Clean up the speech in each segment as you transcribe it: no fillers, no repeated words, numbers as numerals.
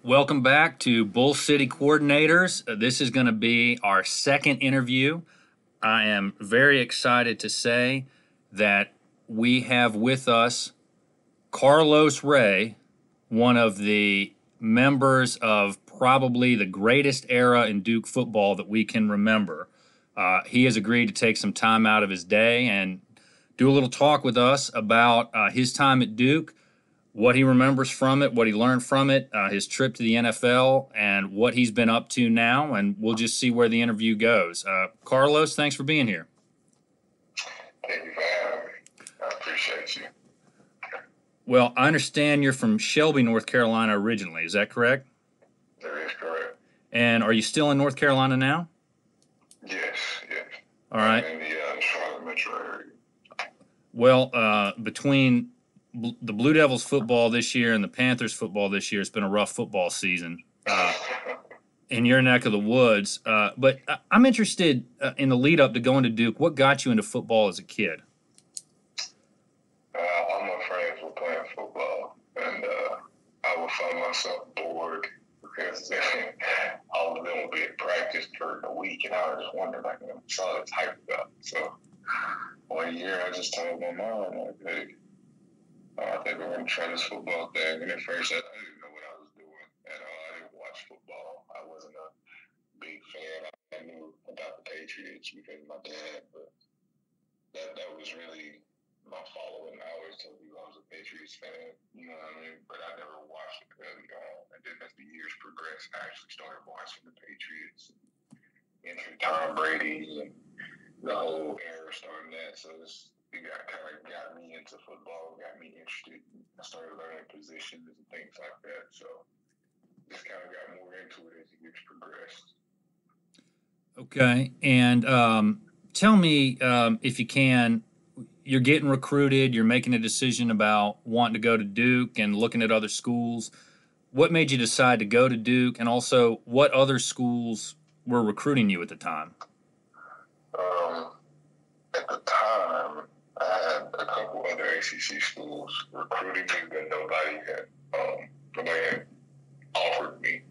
Welcome back to Bull City Coordinators. This is going to be our second interview. I am very excited to say that we have with us Carlos Wray, one of the members of probably the greatest era in Duke football that we can remember. He has agreed to take some time out of his day and do a little talk with us about his time at Duke, what he remembers from it, what he learned from it, his trip to the NFL, and what he's been up to now. And we'll just see where the interview goes. Carlos, thanks for being here. Thank you for having me. I appreciate you. Well, I understand you're from Shelby, North Carolina originally. Is that correct? That is correct. And are you still in North Carolina now? Yes. All right. I'm in the Charlotte metro area. Well, between the Blue Devils football this year and the Panthers football this year, it's been a rough football season in your neck of the woods. But I'm interested in the lead up to going to Duke. What got you into football as a kid? All my friends were playing football, and I would find myself bored because all of them would be at practice during the week, and I was just wondering, like, what's all this hype about? So one year, I just told my mom, like, hey, I think we're going to try this football thing. And at first, I didn't know what I was doing at all. I didn't watch football. I wasn't a big fan. I knew about the Patriots because of my dad, but that was really my following. I always told you I was a Patriots fan, you know what I mean? But I never watched it early on. And then as the years progressed, I actually started watching the Patriots, entering Tom Brady, and the whole era starting that. So it kind of got me into football, got me interested. I started learning positions and things like that. So just kind of got more into it as the years progressed. Okay. And tell me, if you can, you're getting recruited, you're making a decision about wanting to go to Duke and looking at other schools. What made you decide to go to Duke? And also, what other schools were recruiting you at the time? At the time, I had a couple other ACC schools recruiting me, but nobody had offered me.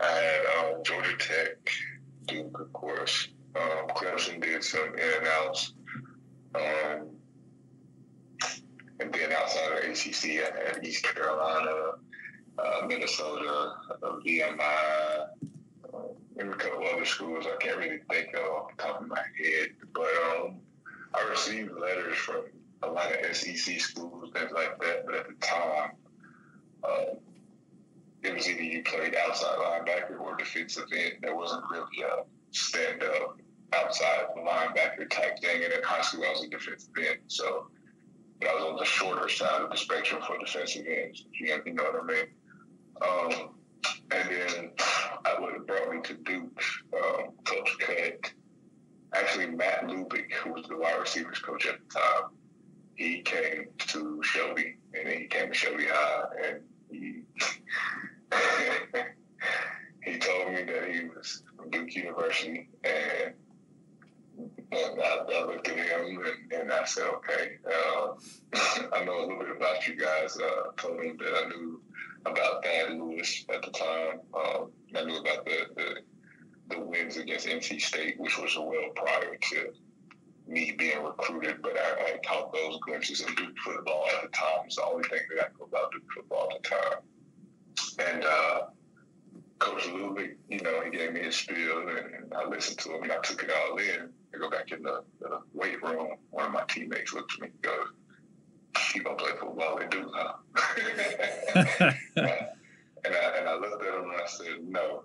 I had Georgia Tech, Duke, of course. Clemson did some in and outs. And then outside of ACC, I had East Carolina, Minnesota, VMI, and a couple other schools I can't really think of off the top of my head. But I received letters from a lot of SEC schools, things like that. But at the time, it was either you played outside linebacker or defensive end. There wasn't really a stand-up outside linebacker type thing. And in high school, I was a defensive end. So I was on the shorter side of the spectrum for defensive ends, if you know what I mean. And then what brought me to Duke, Coach Cut, actually Matt Lubick, who was the wide receivers coach at the time, he came to Shelby, and then he came to Shelby High, and he told me that he was from Duke University, and I looked at him and I said, okay, I know a little bit about you guys. I told him that I knew about Thad Lewis at the time. I knew about the wins against NC State, which was well prior to me being recruited, but I caught those glimpses of Duke football at the time. It's the only thing that I know about Duke football at the time. And Coach Lubick, he gave me his spiel, and I listened to him, and I took it all in. I go back in the weight room. One of my teammates looks at me and goes, "You gonna play football at Duke, huh?" and I looked at him and I said, "No."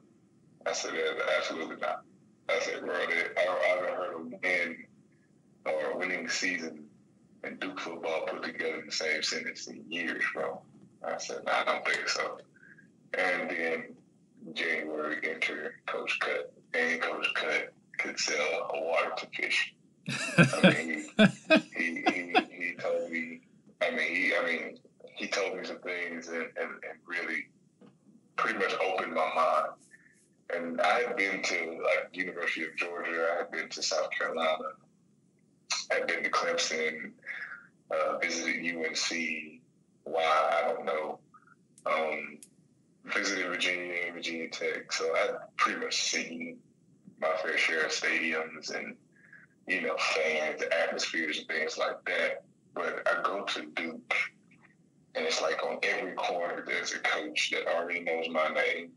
I said, "Absolutely not." I said, "Bro, I haven't heard a win or a winning season and Duke football put together in the same sentence in years, bro." I said, "No, I don't think so." And then January entered Coach Cut, and Coach Cut could sell a water to fish. I mean, he told me. He told me some things and really pretty much opened my mind. And I had been to University of Georgia. I had been to South Carolina. I had been to Clemson. Visited UNC. Why, I don't know. Visited Virginia, Virginia Tech. So I've pretty much seen my fair share of stadiums and, fans, atmospheres, and things like that. But I go to Duke, and it's like on every corner there's a coach that already knows my name,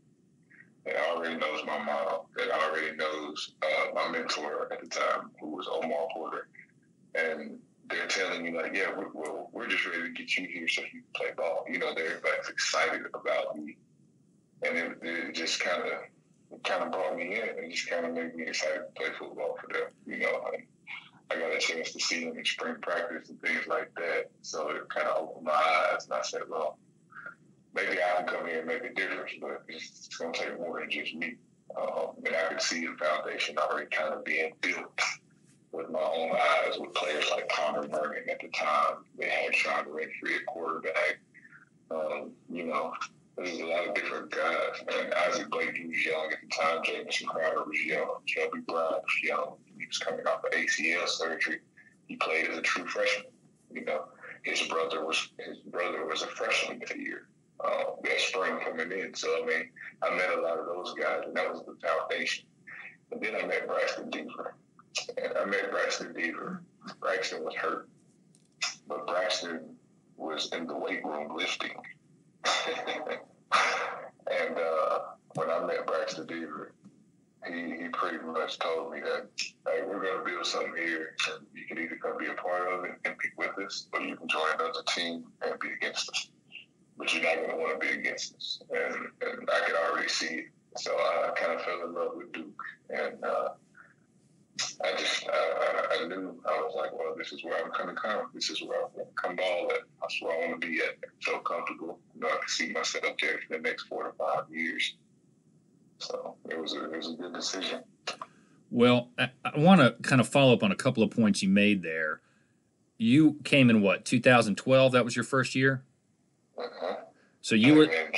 that already knows my mom, that already knows my mentor at the time, who was Omar Porter. And they're telling me, like, yeah, we're just ready to get you here so you can play ball. Everybody's excited about me. And it just kind of brought me in and just kind of made me excited to play football for them. And I got a chance to see them in spring practice and things like that. So it kind of opened my eyes, and I said, well, maybe I can come here and make a difference, but it's going to take more than just me. And I could see the foundation already kind of being built with my own eyes with players like Connor Merriman at the time. They had Sean Renfrey at quarterback. There's a lot of different guys. And Isaac Blake, he was young at the time. Jamison Crowder was young. Shelby Brown was young. He was coming off of ACL surgery. He played as a true freshman. His brother was a freshman that year. That spring coming in. So, I met a lot of those guys, and that was the foundation. And then I met Braxton Deaver. Braxton was hurt. But Braxton was in the weight room lifting. And when I met Braxton Deaver, he pretty much told me that, hey, we're going to build something here, and you can either come be a part of it and be with us, or you can join another team and be against us. But you're not going to want to be against us. And I could already see it. So I kind of fell in love with Duke. And I knew, I was like, well, this is where I'm going to come. This is where I'm going to come ball at. That's where I want to be at. I felt comfortable. I could see myself there for the next 4 to 5 years. So it was a good decision. Well, I want to kind of follow up on a couple of points you made there. You came in 2012? That was your first year? Uh-huh. So you were... I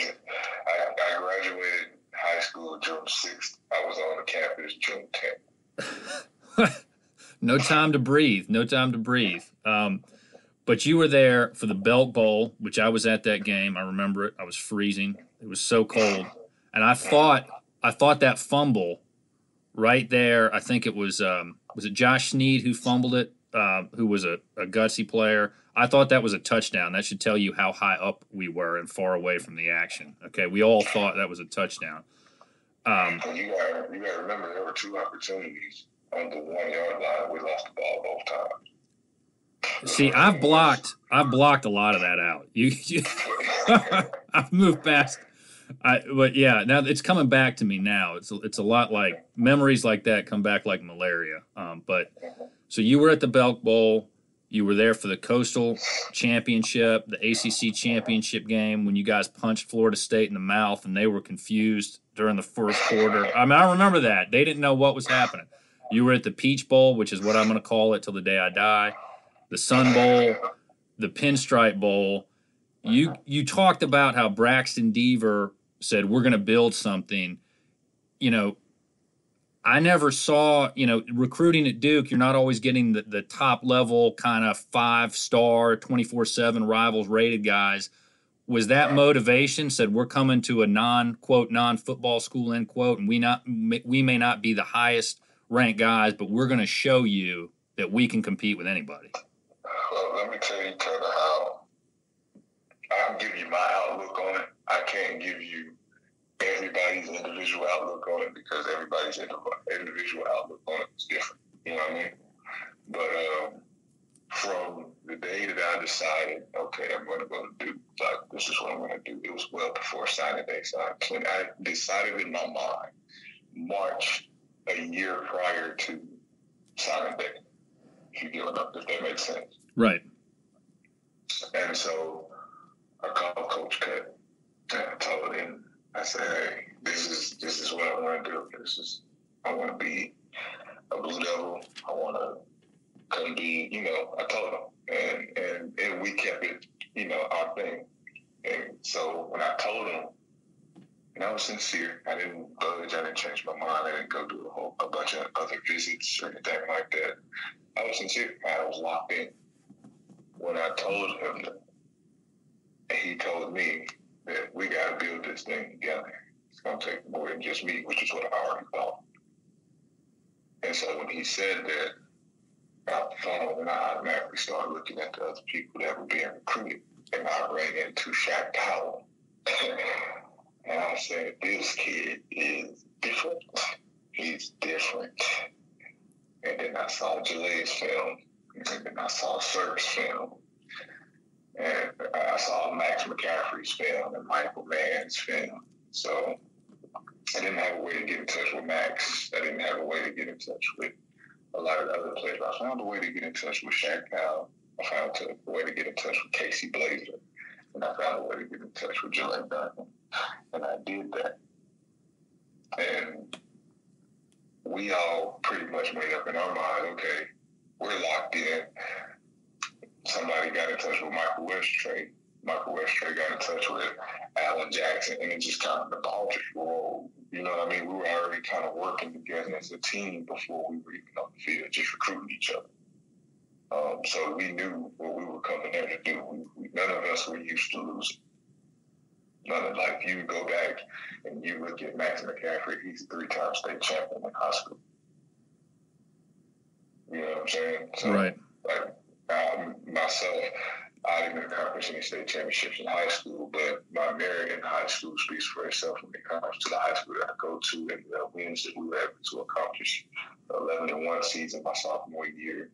graduated high school June 6th. I was on the campus June 10th. No time to breathe. But you were there for the Belk Bowl, which I was at that game. I remember it. I was freezing. It was so cold. And I thought that fumble right there, I think it was it Josh Sneed who fumbled it, who was a gutsy player. I thought that was a touchdown. That should tell you how high up we were and far away from the action. Okay, we all thought that was a touchdown. You got to remember there were 2 opportunities on the 1-yard line. We lost the ball both times. See, I've blocked a lot of that out. I've moved past. But yeah, now it's coming back to me now. It's a lot like memories like that come back like malaria. But so you were at the Belk Bowl. You were there for the Coastal Championship, the ACC Championship game when you guys punched Florida State in the mouth and they were confused during the first quarter. I remember that. They didn't know what was happening. You were at the Peach Bowl, which is what I'm going to call it till the day I die, the Sun Bowl, the Pinstripe Bowl. You talked about how Braxton Deaver said, we're going to build something. I never saw, recruiting at Duke, you're not always getting the top level kind of 5-star, 24/7 rivals rated guys. Was that motivation? Said we're coming to a non-football school, end quote, and we may not be the highest ranked guys, but we're going to show you that we can compete with anybody. Well, let me tell you kind of how I can give you my outlook on it. I can't give you everybody's individual outlook on it because everybody's individual outlook on it is different. You know what I mean? But from the day that I decided, okay, I'm going to go to Duke, like, this is what I'm going to do. It was well before signing day. So when I decided in my mind, March, a year prior to signing day, if you give it up, if that makes sense. Right. And so I called Coach Cut and I told him, I said, hey, this is what I want to do. I want to be a Blue Devil. I want to come be, I told him. And we kept it, our thing. And so when I told him, and I was sincere, I didn't budge, I didn't change my mind, I didn't go do a bunch of other visits or anything like that. I was sincere, I was locked in. When I told him that, he told me that we got to build this thing together. going to take more than just me, which is what I already thought. And so when he said that, I got the phone and I automatically started looking at the other people that were being recruited. And I ran into Shaq Powell. And I said, this kid is different. He's different. And then I saw Jalay's film. And then I saw Sir's film. And I saw Max McCaffrey's film and Michael Mann's film. So I didn't have a way to get in touch with Max. I didn't have a way to get in touch with a lot of the other players. I found a way to get in touch with Shaq Powell. I found a way to get in touch with Casey Blazer. And I found a way to get in touch with Jalay Duncan. And I did that. And we all pretty much made up in our mind, okay, we're locked in. Somebody got in touch with Michael Westray. Michael Westray got in touch with Alan Jackson, and it just kind of, the ball just rolled. You know what I mean? We were already kind of working together as a team before we were even on the field, just recruiting each other. So we knew what we were coming there to do. None of us were used to losing. None of, like, you go back and you look at Max McCaffrey, he's a 3-time state champion in high school. You know what I'm saying? So, right. Like, myself, I didn't accomplish any state championships in high school, but my merit in high school speaks for itself when it comes to the high school that I go to and the wins that we were able to accomplish. 11-1 season my sophomore year,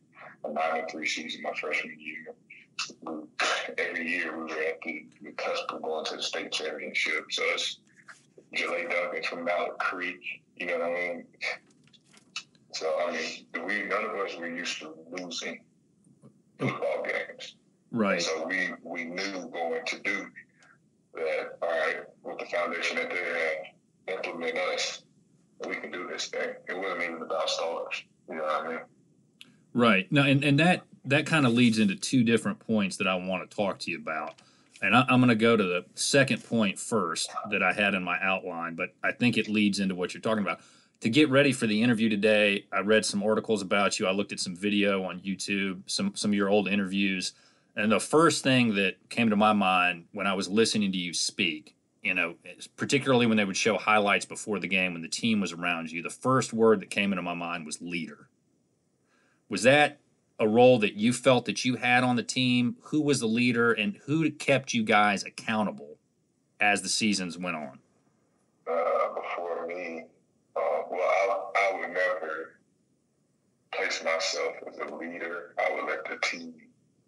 a 9-3 season my freshman year. Every year we were at the cusp of going to the state championship. So it's Jalay Duncan from Mallard Creek, you know what I mean? So, I mean, none of us were used to losing football games. Right. And so we knew going to Duke that, all right, with the foundation that they have, implement us, we can do this thing. It wasn't even about stars. You know what I mean? Right. No, and that kind of leads into two different points that I want to talk to you about. And I'm going to go to the second point first that I had in my outline, but I think it leads into what you're talking about. To get ready for the interview today, I read some articles about you. I looked at some video on YouTube, some of your old interviews. And the first thing that came to my mind when I was listening to you speak, you know, particularly when they would show highlights before the game when the team was around you, the first word that came into my mind was leader. Was that a role that you felt that you had on the team? Who was the leader and who kept you guys accountable as the seasons went on? Before me, well, I would never place myself as a leader. I would let the team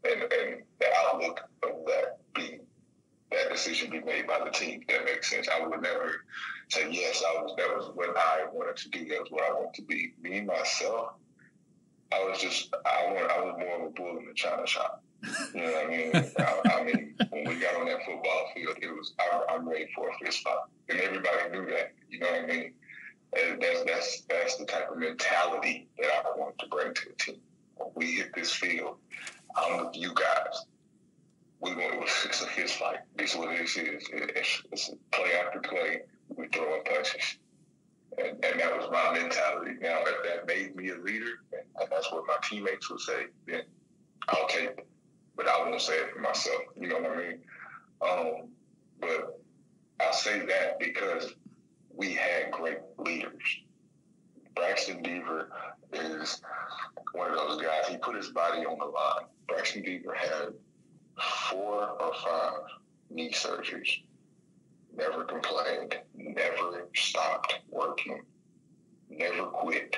and the outlook of that decision be made by the team. If that makes sense. I would never say, yes, that was what I wanted to do. That was what I wanted to be. Me, myself, I was more of a bull in the china shop. You know what I mean? I mean, when we got on that football field, it was, I'm ready for a fist fight. And everybody knew that. You know what I mean? And that's the type of mentality that I want to bring to the team. When we hit this field, I'm with you guys. It's a fist fight. This is what this is. It's play after play. We're throwing punches. And that was my mentality. Now, if that made me a leader, and that's what my teammates would say, then I'll take it. But I won't say it for myself. You know what I mean? But I say that because we had great leaders. Braxton Deaver is one of those guys. He put his body on the line. Braxton Deaver had 4 or 5 knee surgeries. Never complained. Never stopped working. Never quit.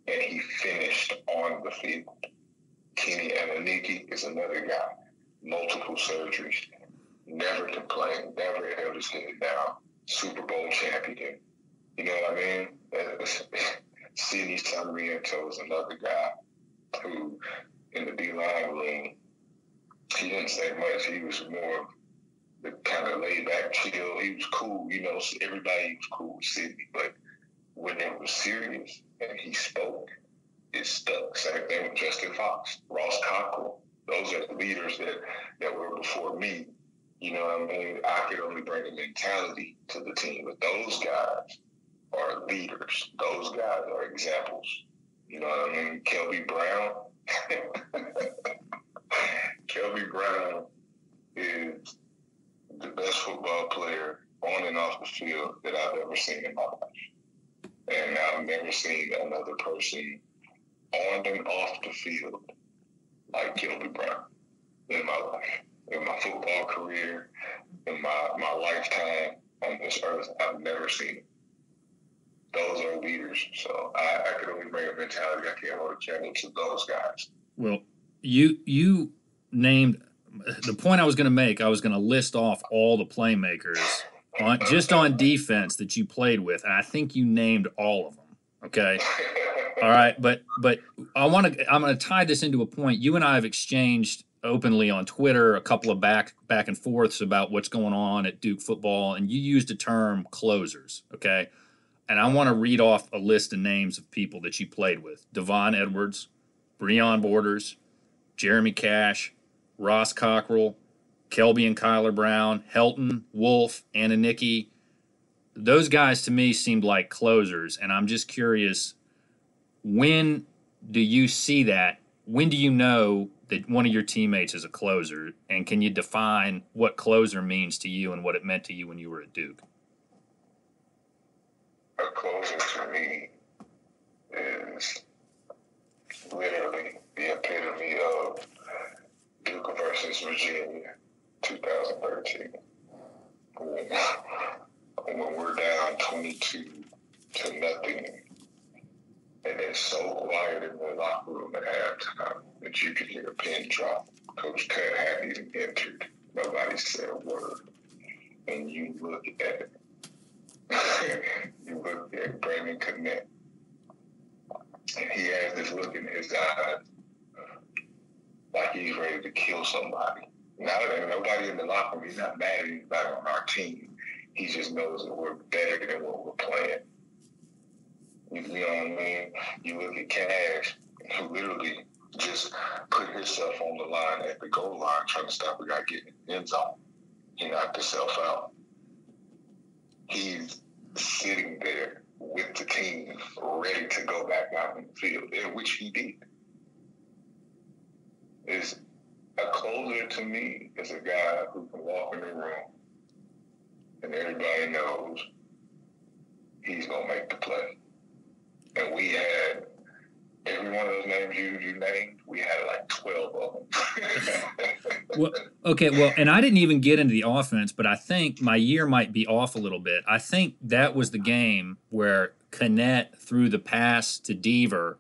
And he finished on the field. Kenny Ananiki is another guy. Multiple surgeries. Never complained. Never held his head down. Super Bowl champion. You know what I mean? Sidney Sarmiento is another guy who, in the D-line room, he didn't say much. He was more the kind of laid back, chill. He was cool, you know. Everybody was cool with Sidney, but when it was serious and he spoke, it stuck. Same thing with Justin Fox, Ross Cockrell. Those are the leaders that were before me. You know what I mean? I could only bring a mentality to the team, but those guys are leaders. Those guys are examples. You know what I mean? Kelby Brown. Kelby Brown is the best football player on and off the field that I've ever seen in my life. And I've never seen another person on and off the field like Kobe Bryant in my life. In my football career, in my lifetime on this earth, I've never seen it. Those are leaders. So I could only bring a mentality. I can't hold a candle to those guys. Well, you named the point I was going to make. I was going to list off all the playmakers on defense that you played with, and I think you named all of them. Okay, all right, but I'm going to tie this into a point. You and I have exchanged openly on Twitter a couple of back and forths about what's going on at Duke football, and you used the term closers. Okay, and I want to read off a list of names of people that you played with: Devon Edwards, Breon Borders, Jeremy Cash, Ross Cockrell, Kelby and Kyler Brown, Helton, Wolf, Ananiki. Those guys to me seemed like closers, and I'm just curious, when do you see that? When do you know that one of your teammates is a closer, and can you define what closer means to you and what it meant to you when you were at Duke? A closer to me is literally the epitome of Duke versus Virginia, 2013. When we're down 22-0, and it's so quiet in the locker room at halftime that you could hear a pin drop. Coach Cut hadn't even entered. Nobody said a word. And you look at Brandon Connect, and he has this look in his eyes like he's ready to kill somebody. Nobody in the locker room, he's not mad at anybody on our team. He just knows that we're better than what we're playing. You know what I mean? You look at Cash, who literally just put himself on the line at the goal line trying to stop a guy getting in the end zone. He knocked himself out. He's sitting there with the team ready to go back out in the field, which he did. Is a closer to me is a guy who can walk in the room and everybody knows he's going to make the play. And we had every one of those names you named, we had like 12 of them. Well, and I didn't even get into the offense, but I think my year might be off a little bit. I think that was the game where Connect threw the pass to Deaver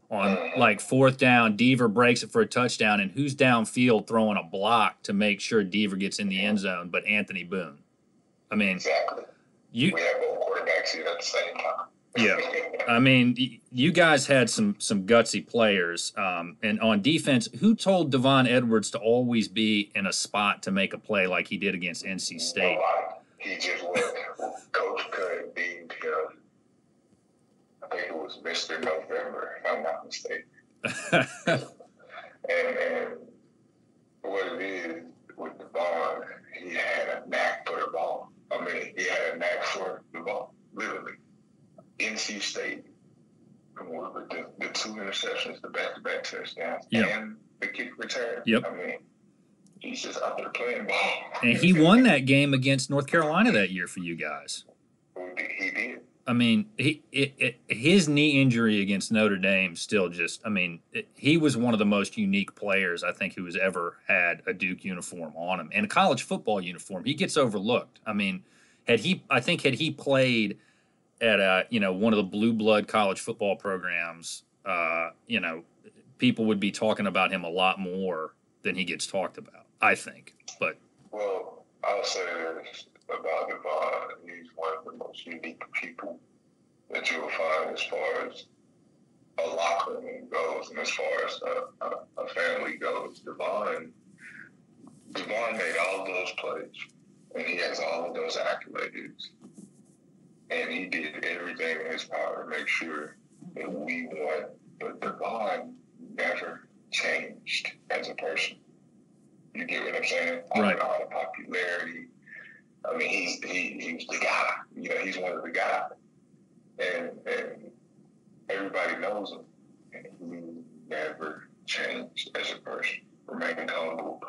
on like fourth down. Deaver breaks it for a touchdown, and who's downfield throwing a block to make sure Deaver gets in the end zone, but Anthony Boone. I mean, exactly. We had both quarterbacks here at the same time. Yeah, I mean, you guys had some gutsy players, and on defense, who told Devon Edwards to always be in a spot to make a play like he did against NC State? Nobody. He just was. Coach Cut deemed him, I think it was Mr. November, if I'm not mistaken. and what it is with Devon, he had a knack for the ball. I mean, he had a knack for the ball, literally. NC State, the two interceptions, the back-to-back touchdowns, and the kick return. Yep. I mean, he's just out there playing ball. And he won that game against North Carolina that year for you guys. He did. I mean, his knee injury against Notre Dame still just, I mean, he was one of the most unique players I think who has ever had a Duke uniform on him. And a college football uniform, he gets overlooked. I mean, had he played at one of the blue blood college football programs, people would be talking about him a lot more than he gets talked about, I think. But I'll say this about Devon: he's one of the most unique people that you'll find as far as a locker room goes, and as far as a family goes. Devon made all of those plays, and he has all of those accolades. And he did everything in his power to make sure that we won. But Devon never changed as a person. You get what I'm saying? Right. All the popularity. I mean, he's the guy. He's one of the guys. And everybody knows him. And he never changed as a person. Remained humble.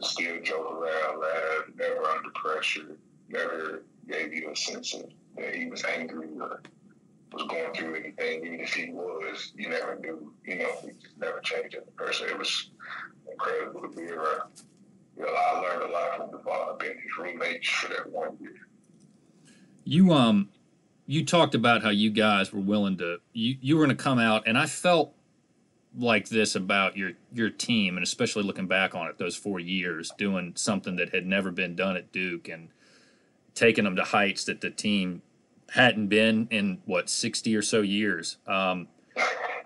still joke around, laugh, never under pressure, never gave you a sense of that he was angry or was going through anything. Even if he was, you never knew. He just never changed as a person. It was incredible to be around. I learned a lot from Devon, being his roommate for that 1 year. You talked about how you guys were willing to you were going to come out, and I felt like this about your team, and especially looking back on it, those 4 years doing something that had never been done at Duke and taking them to heights that the team hadn't been in 60 or so years.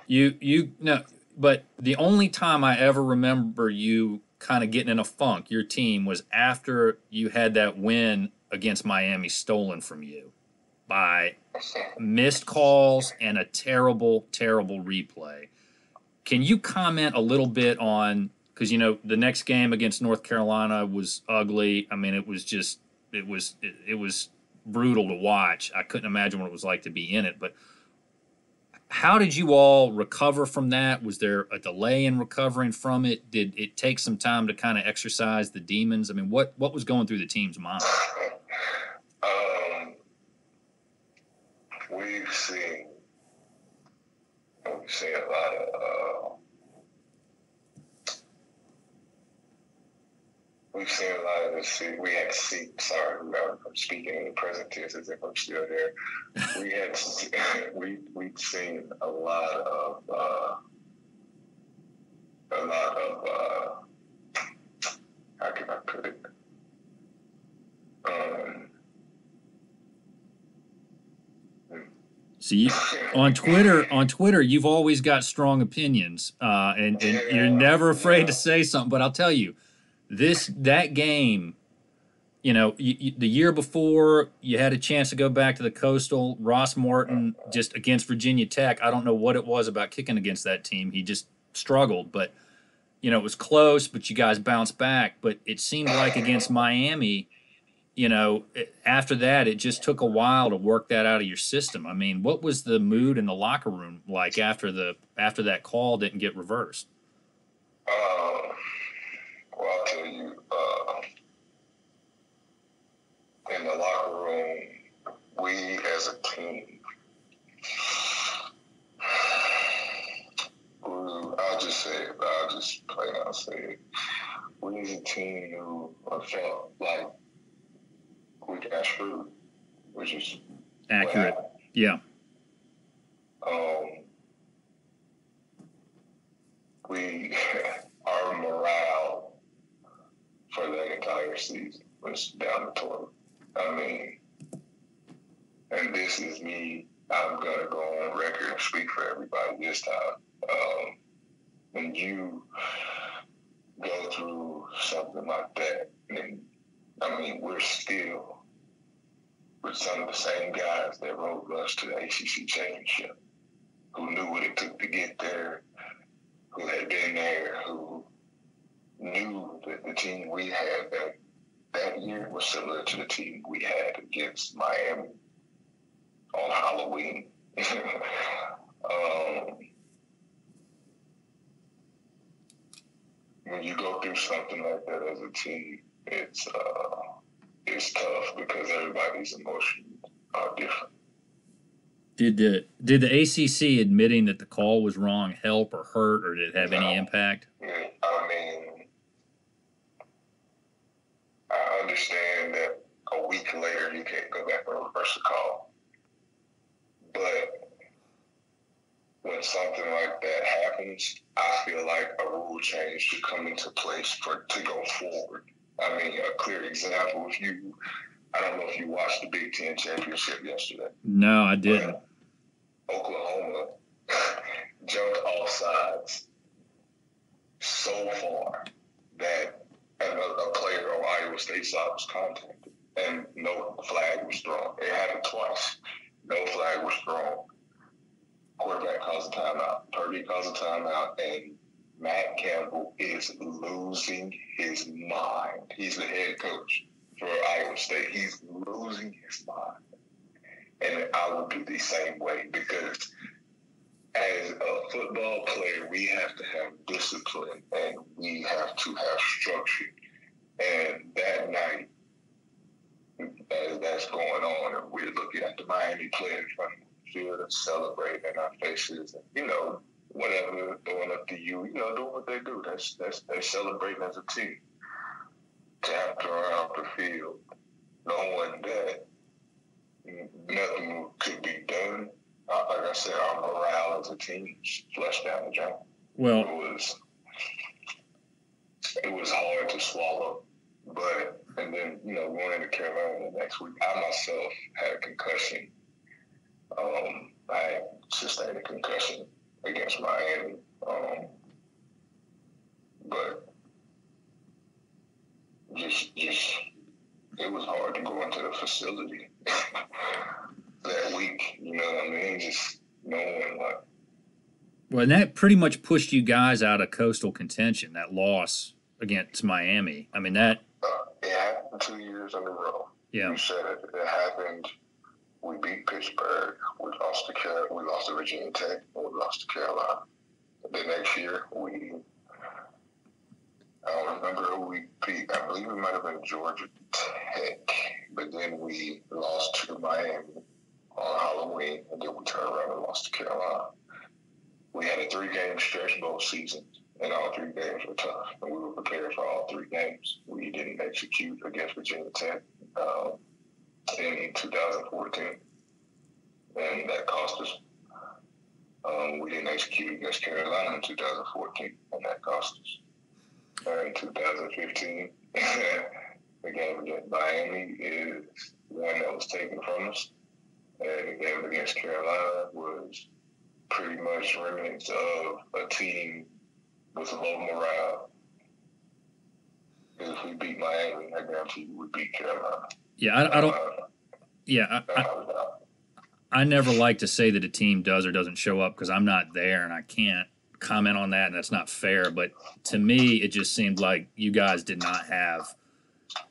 You no, but the only time I ever remember you kind of getting in a funk, your team, was after you had that win against Miami stolen from you by missed calls and a terrible, terrible replay. Can you comment a little bit on, because the next game against North Carolina was ugly. I mean, it was brutal to watch. I couldn't imagine what it was like to be in it. But how did you all recover from that? Was there a delay in recovering from it? Did it take some time to kind of exercise the demons? I mean, what was going through the team's mind? We've seen a lot of this. We had to see. Sorry, I'm speaking in the present tense as if I'm still there. We'd seen a lot of how can I put it? See, on Twitter, you've always got strong opinions, and you're never afraid to say something. But I'll tell you, that game, the year before, you had a chance to go back to the Coastal. Ross Martin just against Virginia Tech. I don't know what it was about kicking against that team. He just struggled, but it was close. But you guys bounced back. But it seemed like against Miami, after that, it just took a while to work that out of your system. I mean, what was the mood in the locker room like after that call didn't get reversed? Well, I'll tell you, in the locker room, we as a team, I'll just say it, I'll just plain out say it. We as a team who felt like we got screwed, which is accurate. Yeah. Our morale for that entire season was down the toilet. I mean, and this is me. I'm gonna go on record and speak for everybody this time. When you go through something like that, and I mean, we're still with some of the same guys that rode us to the ACC championship, who knew what it took to get there, who had been there, who knew that the team we had that year was similar to the team we had against Miami on Halloween. When you go through something like that as a team, it's tough because everybody's emotions are different. Did the ACC admitting that the call was wrong help or hurt, or did it have any impact? I mean, I understand that a week later you can't go back and reverse the call. But when something like that happens, I feel like a rule change should come into place to go forward. I mean, a clear example, I don't know if you watched the Big Ten championship yesterday. No, I didn't. Oklahoma jumped off sides so far that a player on Iowa State side was contacted and no flag was thrown. It happened twice. No flag was thrown. Quarterback calls a timeout. Purdy calls a timeout, and Matt Campbell is losing his mind. He's the head coach for Iowa State. He's losing his mind. And I would be the same way because as a football player, we have to have discipline and we have to have structure. And that night, as that's going on, and we're looking at the Miami play in front of the field and celebrating in our faces, and, you know, whatever, going up to you, you know, doing what they do. That's they celebrating as a team. Tapped around the field, knowing that nothing could be done. Like I said, our morale as a team flushed down the drain. Well, it was hard to swallow, but and then, you know, going into Carolina the next week, I myself had a concussion. I sustained a concussion against Miami, but just it was hard to go into the facility that week. You know what I mean? Just knowing like. Well, and that pretty much pushed you guys out of Coastal contention. That loss against Miami. I mean that. It happened 2 years in a row. Yeah. You said it. It happened. We beat Pittsburgh. We lost to Virginia Tech. And we lost to Carolina. The next year, I don't remember who we beat. I believe it might have been Georgia Tech. But then we lost to Miami on Halloween, and then we turned around and lost to Carolina. We had a 3-game stretch both seasons, and all 3 games were tough. And we were prepared for all 3 games. We didn't execute against Virginia Tech in 2014, and that cost us. We didn't execute against Carolina in 2014, and that cost us. In 2015, the game against Miami is one that was taken from us, and the game against Carolina was pretty much remnants of a team with low morale. Because if we beat Miami, I guarantee you we beat Carolina. Yeah, I don't. Yeah, I never like to say that a team does or doesn't show up because I'm not there and I can't comment on that, and that's not fair. But to me, it just seemed like you guys did not have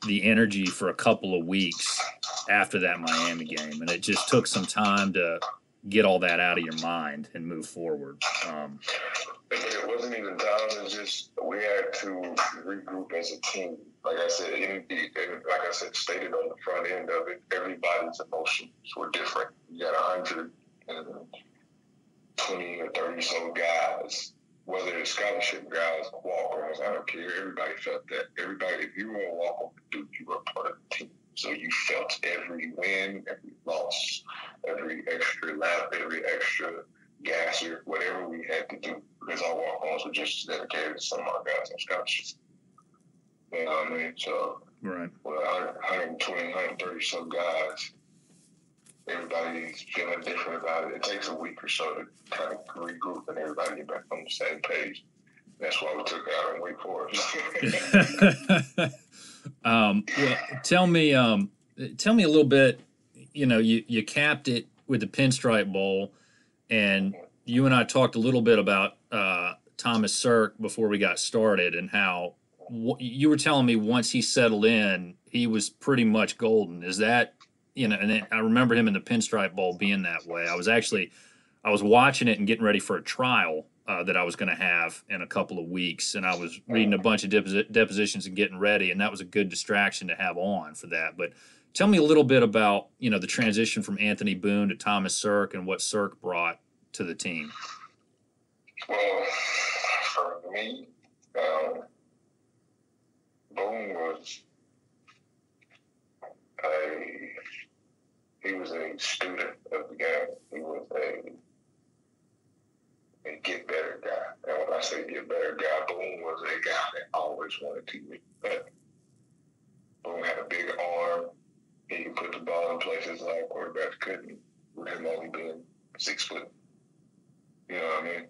the energy for a couple of weeks after that Miami game, and it just took some time to get all that out of your mind and move forward. It wasn't even time. It was just we had to regroup as a team. Like I said, stated on the front end of it, everybody's emotions were different. You got 120 or 30 so guys, whether it's scholarship guys or walk-ons, I don't care. Everybody felt that. Everybody, if you were a walk-on dude, you were part of the team. So you felt every win, every loss, every extra lap, every extra gasser, whatever we had to do, because our walk-ons were just as dedicated as some of our guys on scholarships. You know what I mean? So, right. With 120, 130 some guys, everybody's feeling different about it. It takes a week or so to kind of regroup and everybody get back on the same page. That's why we took out and Wake Forest. Well, tell me a little bit. You know, you capped it with the Pinstripe Bowl, and you and I talked a little bit about Thomas Sirk before we got started, and how you were telling me once he settled in, he was pretty much golden. Is that, you know? And I remember him in the Pinstripe Bowl being that way. I was watching it and getting ready for a trial that I was going to have in a couple of weeks, and I was reading a bunch of depositions and getting ready, and that was a good distraction to have on for that. But tell me a little bit about, you know, the transition from Anthony Boone to Thomas Sirk and what Sirk brought to the team. Well, for me, Boone was a student of the game. He was a get better guy. And when I say get better guy, Boone was a guy that always wanted to get better. Boone had a big arm. He could put the ball in places like quarterbacks couldn't, with him only being 6 foot. You know what I mean?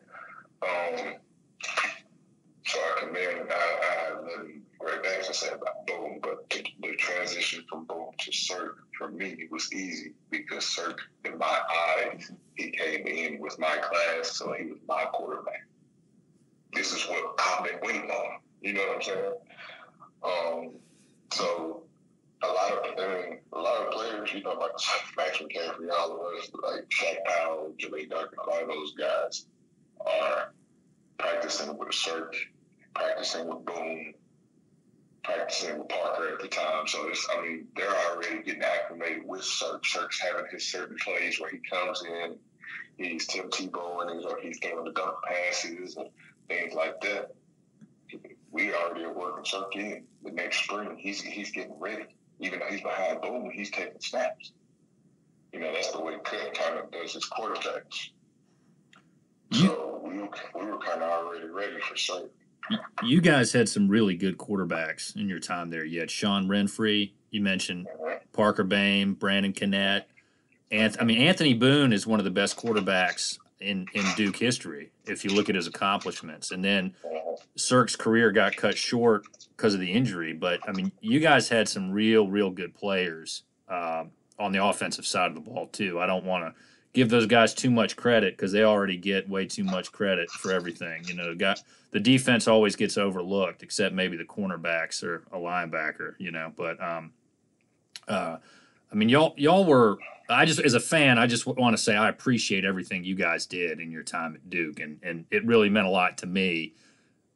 So I commend, I have really great things to say about Boone, but the transition from Boone to Sirk, for me, was easy because Sirk, in my eyes, he came in with my class, so he was my quarterback. This is what I've been waiting on. You know what I'm saying? So a lot of players, you know, like Max McCaffrey, all of us, like Shaq Powell, Jimmy Duncan, a lot of those guys are practicing with Sirk, practicing with Boone practicing with Parker at the time. So they're already getting acclimated with Cirque. Cirque's having his certain plays where he comes in, he's Tim Tebow, and he's throwing the dunk passes and things like that. We already are working Cirque in the next spring. He's getting ready. Even though he's behind Bowman, he's taking snaps. That's the way Cut kind of does his quarterbacks. So we were kind of already ready for Cirque. You guys had some really good quarterbacks in your time there. You had Sean Renfree. You mentioned Parker Boehm, Brandon Cannett. Anthony Boone is one of the best quarterbacks in Duke history, if you look at his accomplishments. And then Cirque's career got cut short because of the injury. But, you guys had some real good players on the offensive side of the ball, too. I don't want to give those guys too much credit because they already get way too much credit for everything. The defense always gets overlooked, except maybe the cornerbacks or a linebacker. But y'all were. As a fan, I just want to say I appreciate everything you guys did in your time at Duke, and it really meant a lot to me.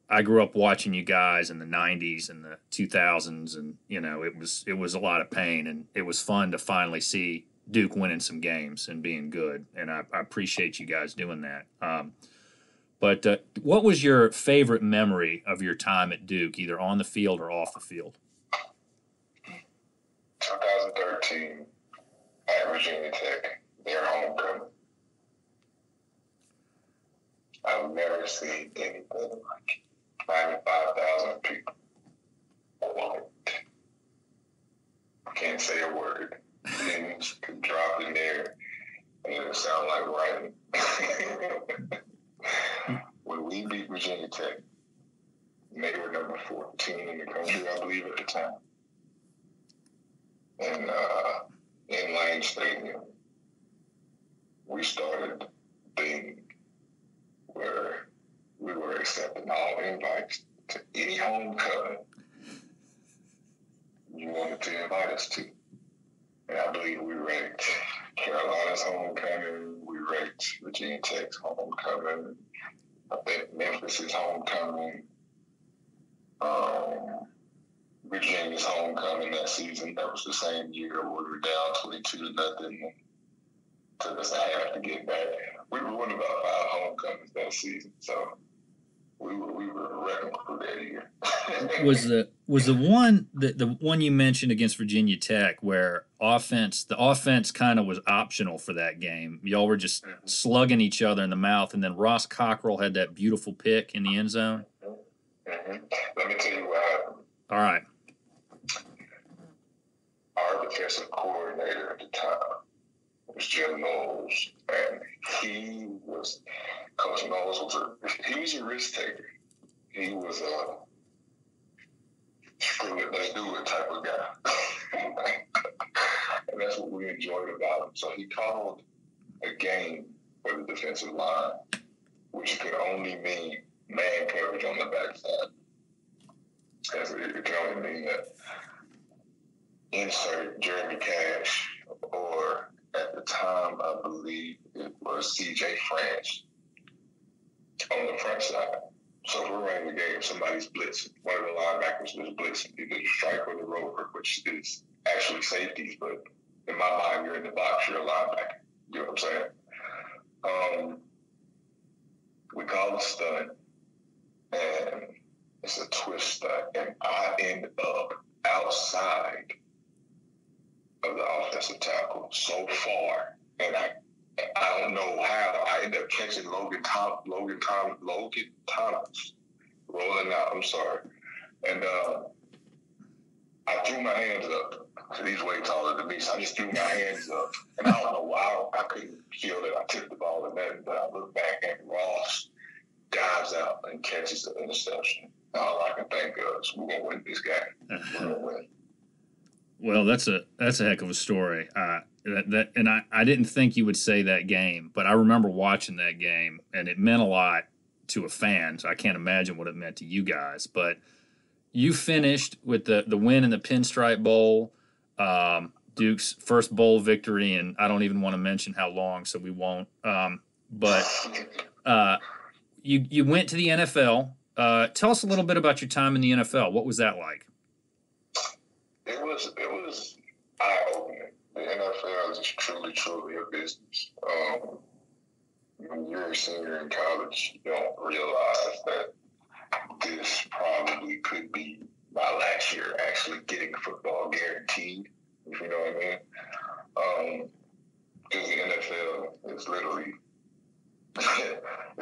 I grew up watching you guys in the '90s and the 2000s, and it was a lot of pain, and it was fun to finally see Duke winning some games and being good, and I appreciate you guys doing that. But what was your favorite memory of your time at Duke, either on the field or off the field? 2013 at Virginia Tech, their homecoming. I've never seen anything like 95,000 people. I can't say a word. Things could drop in there and it would sound like writing. When we beat Virginia Tech, they were number 14 in the country, I believe, at the time. And in Lane Stadium, we started a thing where we were accepting all invites to any homecoming you wanted to invite us to. And I believe we ranked Carolina's homecoming, we ranked Virginia Tech's homecoming, I think Memphis's homecoming, Virginia's homecoming that season. That was the same year we were down 22-0. Took us a half to get back. We were winning about 5 homecomings that season, so we were a wrecking crew that year. was the one you mentioned against Virginia Tech where the offense kind of was optional for that game? Y'all were just slugging each other in the mouth, and then Ross Cockrell had that beautiful pick in the end zone. Mm-hmm. Let me tell you what happened. All right. Our defensive coordinator at the time was Jim Knowles, and Coach Knowles was a risk taker. He was a screw it, let's do it type of guy. And that's what we enjoyed about him. So he called a game for the defensive line, which could only mean man coverage on the backside. Because it can only mean that insert Jeremy Cash, or at the time, I believe it was CJ France on the front side. So if we're running the game, somebody's blitzing. One of the linebackers is blitzing, either the strike or the rover, which is actually safeties, but in my mind, you're in the box, you're a linebacker. You know what I'm saying? We call a stunt, and it's a twist stunt, and I end up outside of the offensive tackle so far, and I don't know how I end up catching Logan Thomas rolling out. I'm sorry, and I threw my hands up. So he's way taller than me, so I just threw my hands up, and I don't know why I couldn't feel that I tipped the ball in that, but I look back and Ross dives out and catches the interception. All I can think of is we're gonna win this game. We're gonna win. Well, that's a heck of a story. I didn't think you would say that game, but I remember watching that game, and it meant a lot to a fan. So I can't imagine what it meant to you guys. But you finished with the win in the Pinstripe Bowl, Duke's first bowl victory, and I don't even want to mention how long, so we won't. But you went to the NFL. Tell us a little bit about your time in the NFL. What was that like? was eye opening. The NFL is truly a business. When you're a senior in college, you don't realize that this probably could be my last year actually getting football guaranteed, if you know what I mean. Because the NFL is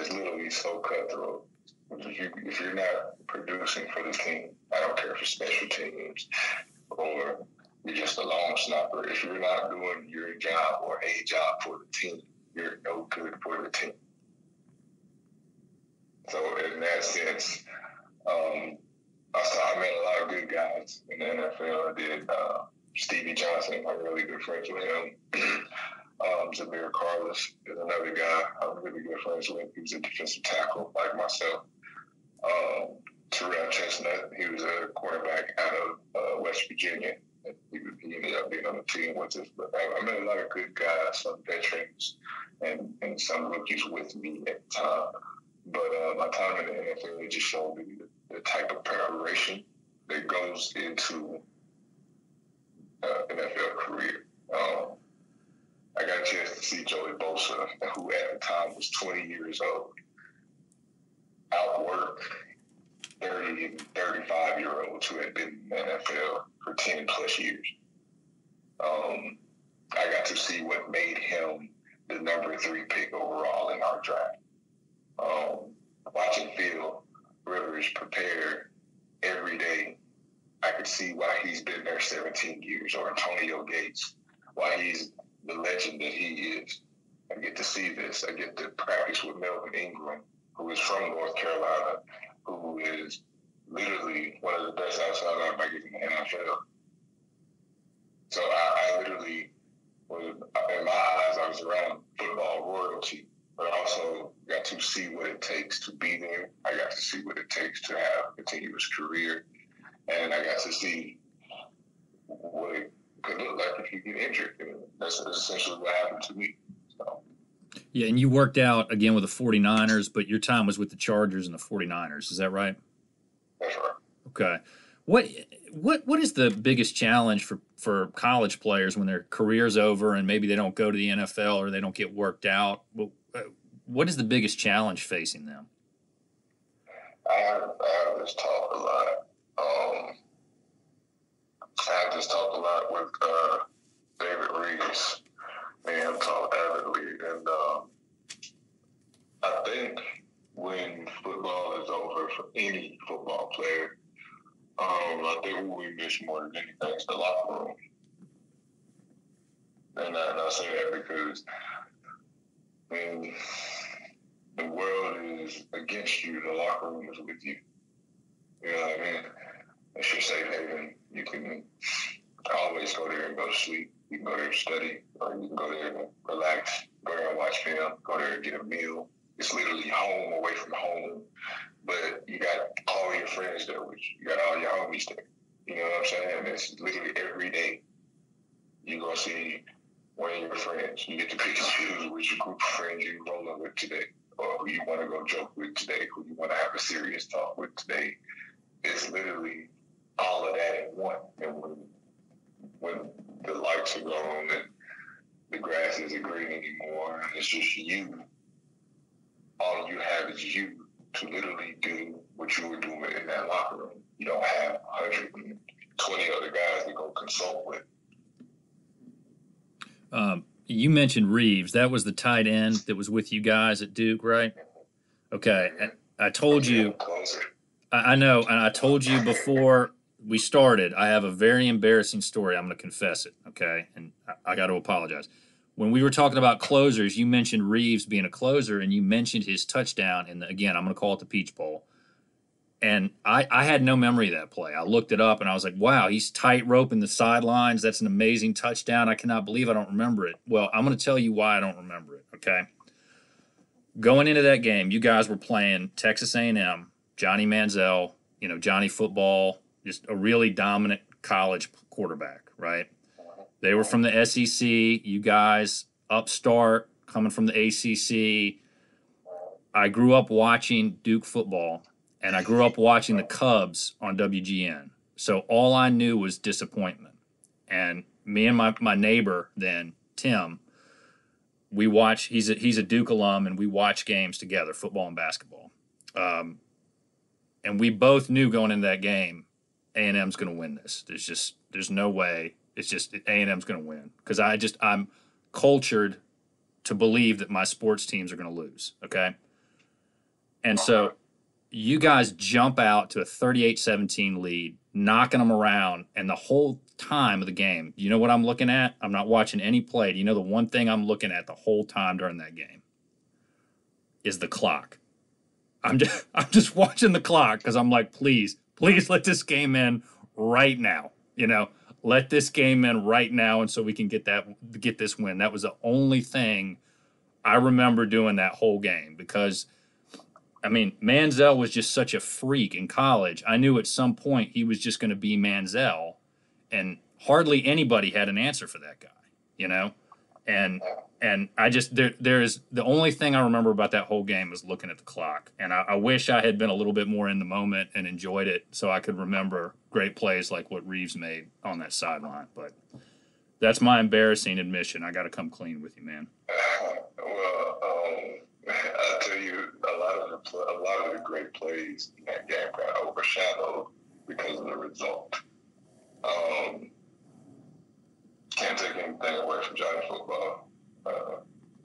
literally so cutthroat. If you're not producing for the team, I don't care if it's special teams or you're just a long snapper. If you're not doing your job or a job for the team, you're no good for the team. So in that sense, I met a lot of good guys in the NFL. I did Stevie Johnson. I'm really good friends with him. Carlos is another guy I'm really good friends with. He was a defensive tackle like myself. Terrell Chestnut, he was a quarterback out of West Virginia. He ended up being on the team with us. But I met a lot of good guys, some veterans, and some rookies with me at the time. But my time in the NFL, it just showed me the type of preparation that goes into NFL career. I got a chance to see Joey Bosa, who at the time was 20 years old, outwork 30 and 35-year-olds who had been in the NFL for 10 plus years. I got to see what made him the number 3 pick overall in our draft. Watching Phil Rivers prepare every day, I could see why he's been there 17 years, or Antonio Gates, why he's the legend that he is. I get to see this. I get to practice with Melvin Ingram, who is from North Carolina, who is literally one of the best outside linebackers in the NFL. So I literally was, in my eyes, I was around football royalty, but I also got to see what it takes to be there. I got to see what it takes to have a continuous career, and I got to see what it could look like if you get injured. And that's essentially what happened to me. So. Yeah, and you worked out again with the 49ers, but your time was with the Chargers and the 49ers. Is that right? That's right. Okay. What is the biggest challenge for college players when their career's over and maybe they don't go to the NFL or they don't get worked out? What is the biggest challenge facing them? I have this talk a lot. I have this talk a lot with David Reeves. Me and him talk avidly, and I think when football is over for any football player, I think what we miss more than anything is the locker room. And I say that because when the world is against you, the locker room is with you. You know what I mean? It's your safe haven. You can always go there and go to sleep. You can go there and study, or you can go there and relax, go there and watch film, go there and get a meal. It's literally home away from home, but you got all your friends there with you. You got all your homies there. You know what I'm saying? It's literally every day you go see one of your friends. You get to pick and choose which group of friends you're rolling with today, or who you want to go joke with today, who you want to have a serious talk with today. It's literally all of that in one. And when the lights are gone and the grass isn't green anymore, and it's just you, all you have is you to literally do what you were doing in that locker room. You don't have 120 other guys to go consult with. You mentioned Reeves. That was the tight end that was with you guys at Duke, right? Okay. I told you. I know, and I told you before we started, I have a very embarrassing story. I'm going to confess it, okay? And I got to apologize. When we were talking about closers, you mentioned Reeves being a closer, and you mentioned his touchdown. And again, I'm going to call it the Peach Bowl. And I had no memory of that play. I looked it up, and I was like, wow, he's tight roping the sidelines. That's an amazing touchdown. I cannot believe I don't remember it. Well, I'm going to tell you why I don't remember it, okay? Going into that game, you guys were playing Texas A&M, Johnny Manziel, Johnny Football, just a really dominant college quarterback, right? They were from the SEC. You guys, upstart, coming from the ACC. I grew up watching Duke football, and I grew up watching the Cubs on WGN. So all I knew was disappointment. And me and my neighbor then, Tim, we watch. He's a Duke alum, and we watch games together, football and basketball. And we both knew going into that game, A&M's going to win this. There's no way. It's just A&M's going to win because I'm cultured to believe that my sports teams are going to lose. Okay, and so you guys jump out to a 38-17 lead, knocking them around, and the whole time of the game, you know what I'm looking at? I'm not watching any play. Do you know the one thing I'm looking at the whole time during that game is the clock. I'm just watching the clock because I'm like, please let this game in right now. Let this game in right now, and so we can get this win. That was the only thing I remember doing that whole game because, I mean, Manziel was just such a freak in college. I knew at some point he was just going to be Manziel, and hardly anybody had an answer for that guy, And I just there's the only thing I remember about that whole game was looking at the clock, and I wish I had been a little bit more in the moment and enjoyed it, so I could remember great plays like what Reeves made on that sideline. But that's my embarrassing admission. I got to come clean with you, man. Well, I'll tell you, a lot of the great plays in that game got overshadowed because of the result. Can't take anything away from Johnny Football.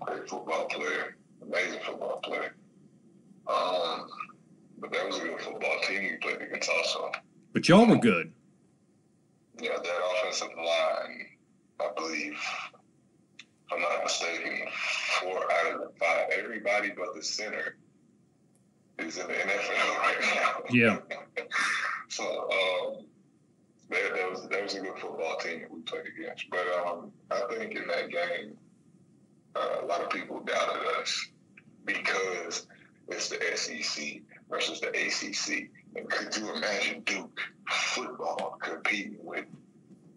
Great football player, amazing football player. But that was a good football team we played against also. But y'all were good. Yeah, that offensive line, I believe, if I'm not mistaken, 4 out of the 5, everybody but the center is in the NFL right now. Yeah. So that was a good football team that we played against. But I think in that game, a lot of people doubted us because it's the SEC versus the ACC. And could you imagine Duke football competing with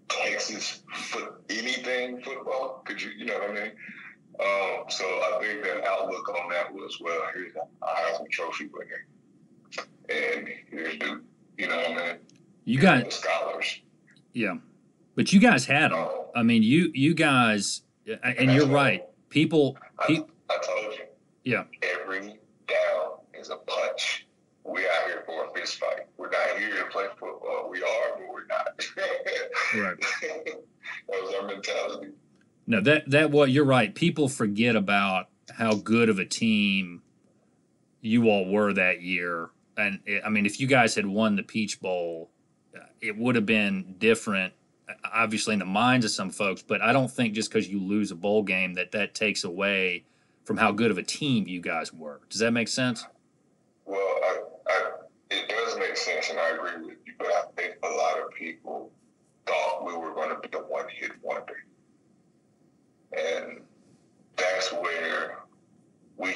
Texas anything football? Could you know what I mean? So I think that outlook on that was, well, here's a Heisman Trophy winner, and here's Duke. You know what I mean? You got the scholars. Yeah, but you guys had them. I mean, you guys, and you're right. I told you. Yeah. Every down is a punch. We're out here for a fist fight. We're not here to play football. We are, but we're not. Right. That was our mentality. No, you're right. People forget about how good of a team you all were that year. And I mean, if you guys had won the Peach Bowl, it would have been different, obviously in the minds of some folks. But I don't think just because you lose a bowl game that takes away from how good of a team you guys were. Does that make sense? Well, it does make sense, and I agree with you. But I think a lot of people thought we were going to be the one-hit wonder. And that's where when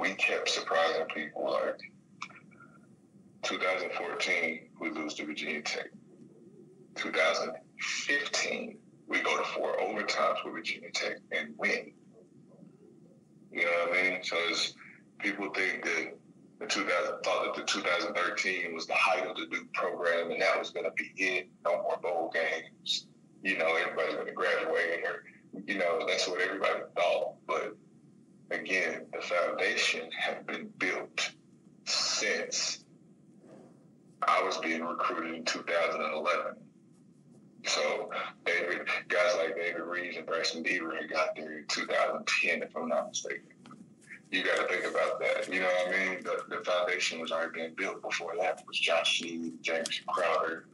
we kept surprising people, like 2014, we lose to Virginia Tech. 2015, we go to 4 overtimes with Virginia Tech and win. You know what I mean? So people think that thought that the 2013 was the height of the Duke program, and that was going to be it. No more bowl games. Everybody's going to graduate, or that's what everybody thought. But again, the foundation had been built since I was being recruited in 2011. So guys like David Reeves and Bryson Deaver had got there in 2010, if I'm not mistaken. You got to think about that. You know what I mean? The foundation was already being built before that. It was Josh Sheed, James Crowder,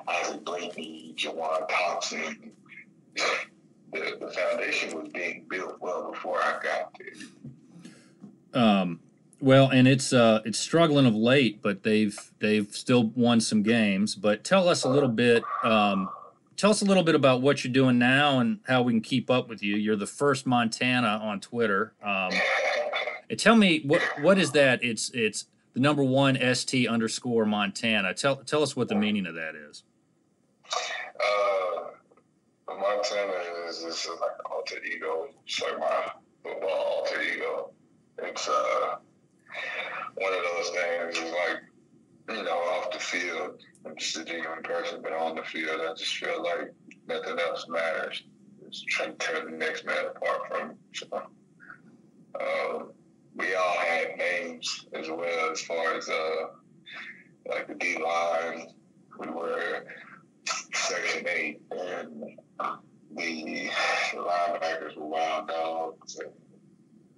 Isaac Blakeney, Jawan Thompson. The foundation was being built well before I got there. Well, and it's struggling of late, but they've still won some games. But tell us a little bit. Tell us a little bit about what you're doing now and how we can keep up with you. You're the first Montana on Twitter. And tell me what is that? It's the number 1 _Montana. Tell us what the meaning of that is. Montana is like an alter ego. It's like my football alter ego. It's one of those things. It's like off the field, I'm just a genuine person, but on the field, I just feel like nothing else matters. Just trying to tear the next man apart from him. So, we all had names as well as far as like the D line. We were Section 8, and the linebackers were wild dogs. And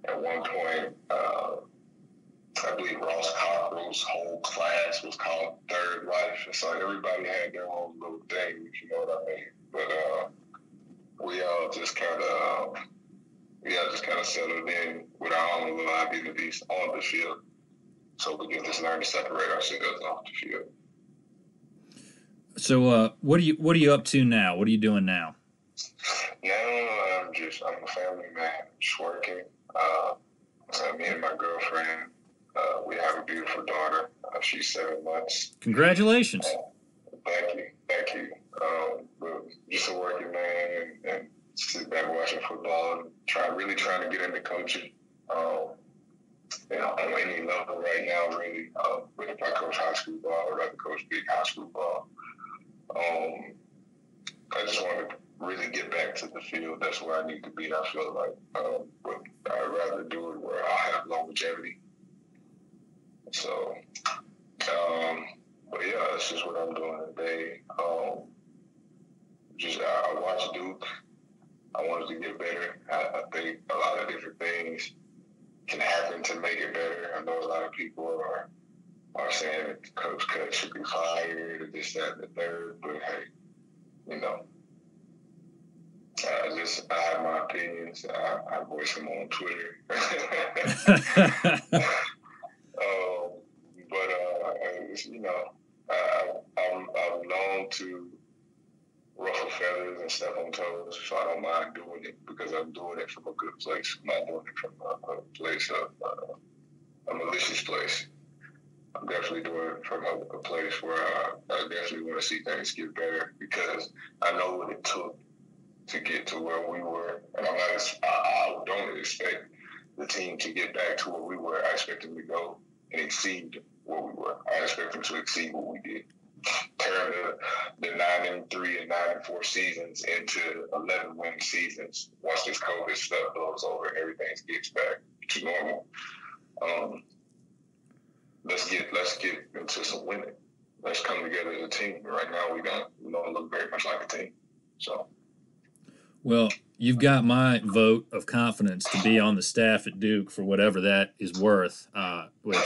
at one point, I believe Ross Cockrell's whole class was called Third Life. So everybody had their own little thing, if you know what I mean. But we all just kind of settled in with our own little identities on the field. So we can just learn to separate ourselves off the field. So, what are you up to now? What are you doing now? Now I'm a family man, just working. Me and my girlfriend, we have a beautiful daughter. She's 7 months. Congratulations. Thank you. But just a working man and sit back watching football and really trying to get into coaching. On any level right now, really. But if I coach high school ball, I'd rather coach big high school ball. I just want to really get back to the field. That's where I need to be. I feel like, but I'd rather do it where I have longevity. So, but yeah, that's just what I'm doing today. I watched Duke. I wanted to get better. I think a lot of different things can happen to make it better. I know a lot of people are saying that Coach Cut should be fired or this, that, and the third. But hey, I have my opinions. I voice them on Twitter. I'm known to ruffle feathers and step on toes, so I don't mind doing it because I'm doing it from a good place. I'm not doing it from a place of a malicious place. I'm definitely doing it from a place where I definitely want to see things get better because I know what it took to get to where we were, and I don't expect the team to get back to where we were. I expect them to go and exceed where we were. I expect them to exceed what we did. Turn the 9-3 and 9-4 seasons into 11-win seasons once this COVID stuff blows over and everything gets back to normal. Let's get into some winning. Let's come together as a team. Right now, we don't look very much like a team. So. Well, you've got my vote of confidence to be on the staff at Duke for whatever that is worth, which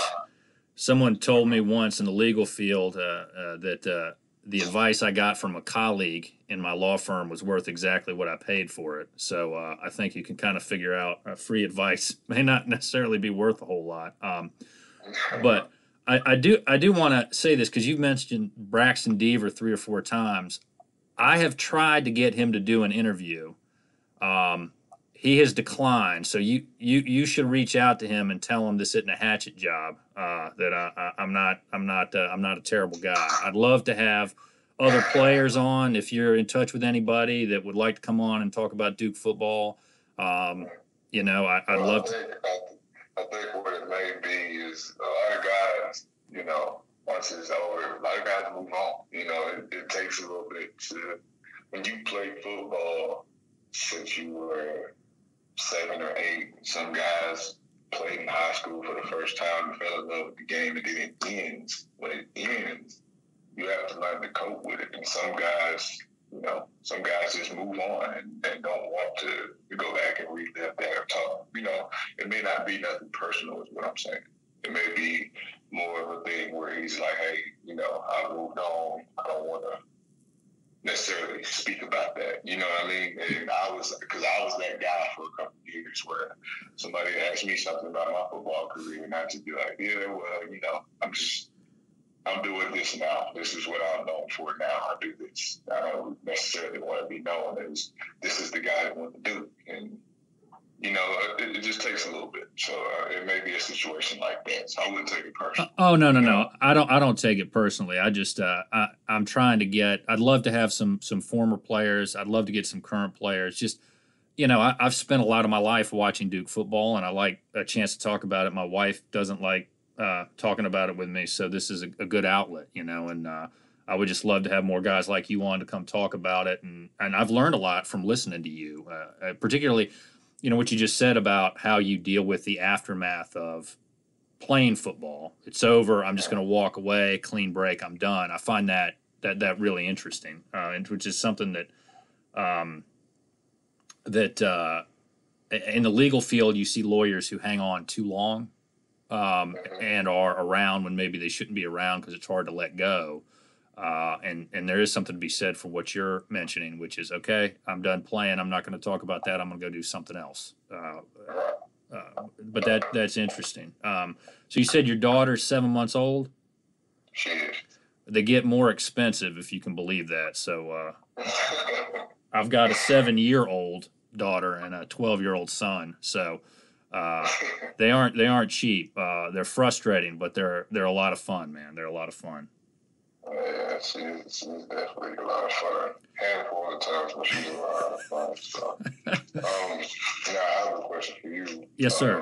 someone told me once in the legal field that the advice I got from a colleague in my law firm was worth exactly what I paid for it. So I think you can kind of figure out free advice may not necessarily be worth a whole lot. But I do want to say this because you've mentioned Braxton Deaver 3 or 4 times. I have tried to get him to do an interview. He has declined, so you should reach out to him and tell him this isn't a hatchet job. That I'm not a terrible guy. I'd love to have other players on. If you're in touch with anybody that would like to come on and talk about Duke football, I'd love to. I think what it may be is a lot of guys, once it's over, a lot of guys move on. It takes a little bit to, when you play football since you were 7 or 8, some guys played in high school for the first time and fell in love with the game, and then it ends. When it ends, you have to learn to cope with it. And some guys just move on and don't want to go back and relive that talk. It may not be nothing personal is what I'm saying. It may be more of a thing where he's like, hey, I moved on. I don't want to necessarily speak about that. You know what I mean? And I was that guy for a couple of years where somebody asked me something about my football career and I just be like, yeah, well, I'm doing this now. This is what I'm known for now. I do this. I don't necessarily want to be known as this is the guy that went to Duke. And, it just takes a little bit. So it may be a situation like that. So I wouldn't take it personally. Oh, no. I don't take it personally. I just I'm trying to I'd love to have some former players. I'd love to get some current players. Just, I've spent a lot of my life watching Duke football, and I like a chance to talk about it. My wife doesn't like talking about it with me. So this is a good outlet, and I would just love to have more guys like you on to come talk about it. And I've learned a lot from listening to you, particularly, what you just said about how you deal with the aftermath of playing football. It's over. I'm just going to walk away, clean break. I'm done. I find that really interesting, and which is something that in the legal field you see lawyers who hang on too long and are around when maybe they shouldn't be around because it's hard to let go. And there is something to be said for what you're mentioning, which is, okay, I'm done playing. I'm not going to talk about that. I'm going to go do something else. But that's interesting. So you said your daughter's 7 months old? She is. They get more expensive, if you can believe that. So I've got a 7-year-old daughter and a 12-year-old son. So they aren't cheap. They're frustrating, but they're a lot of fun, man. They're a lot of fun. Yeah, she's definitely a lot of fun. Handful of times when she's a lot of fun. So, now I have a question for you. Yes, sir.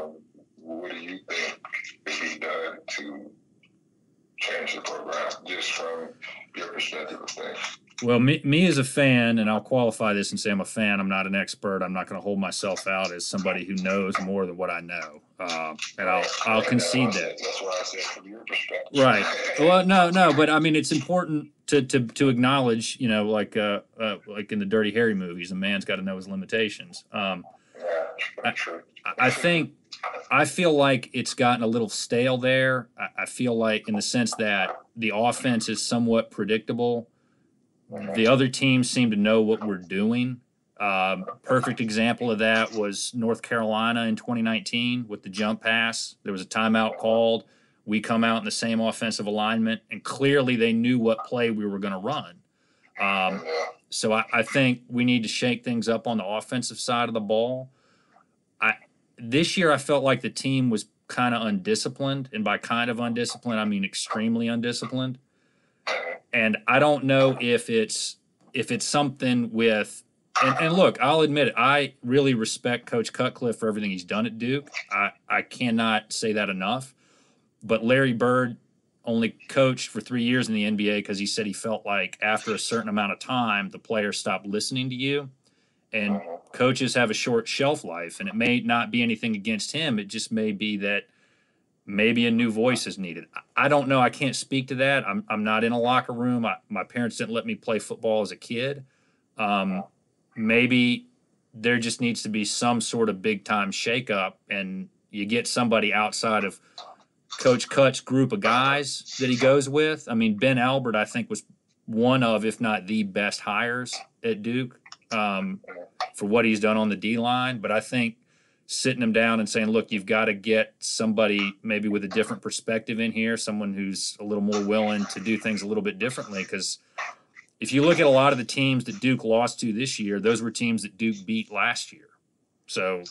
What do you think could be done to change the program, just from your perspective of things? Well, me as a fan, and I'll qualify this and say I'm a fan. I'm not an expert. I'm not going to hold myself out as somebody who knows more than what I know, and I'll concede that. That's why I said from your perspective. Right. Well, no, but I mean it's important to acknowledge, like in the Dirty Harry movies, a man's got to know his limitations. I think I feel like it's gotten a little stale there. I feel like in the sense that the offense is somewhat predictable. The other teams seem to know what we're doing. Perfect example of that was North Carolina in 2019 with the jump pass. There was a timeout called. We come out in the same offensive alignment, and clearly they knew what play we were going to run. So I think we need to shake things up on the offensive side of the ball. This year I felt like the team was kind of undisciplined, and by kind of undisciplined, I mean extremely undisciplined. And I don't know if it's something with and look, I'll admit it, I really respect Coach Cutcliffe for everything he's done at Duke. I cannot say that enough. But Larry Bird only coached for 3 years in the NBA because he said he felt like after a certain amount of time, the players stopped listening to you. And coaches have a short shelf life, and it may not be anything against him. It just may be that maybe a new voice is needed. I don't know. I can't speak to that. I'm not in a locker room. My parents didn't let me play football as a kid. Maybe there just needs to be some sort of big-time shakeup, and you get somebody outside of Coach Cut's group of guys that he goes with. I mean, Ben Albert, I think, was one of, if not the best hires at Duke for what he's done on the D-line. But I think sitting him down and saying, look, you've got to get somebody maybe with a different perspective in here, someone who's a little more willing to do things a little bit differently. Because if you look at a lot of the teams that Duke lost to this year, those were teams that Duke beat last year. So,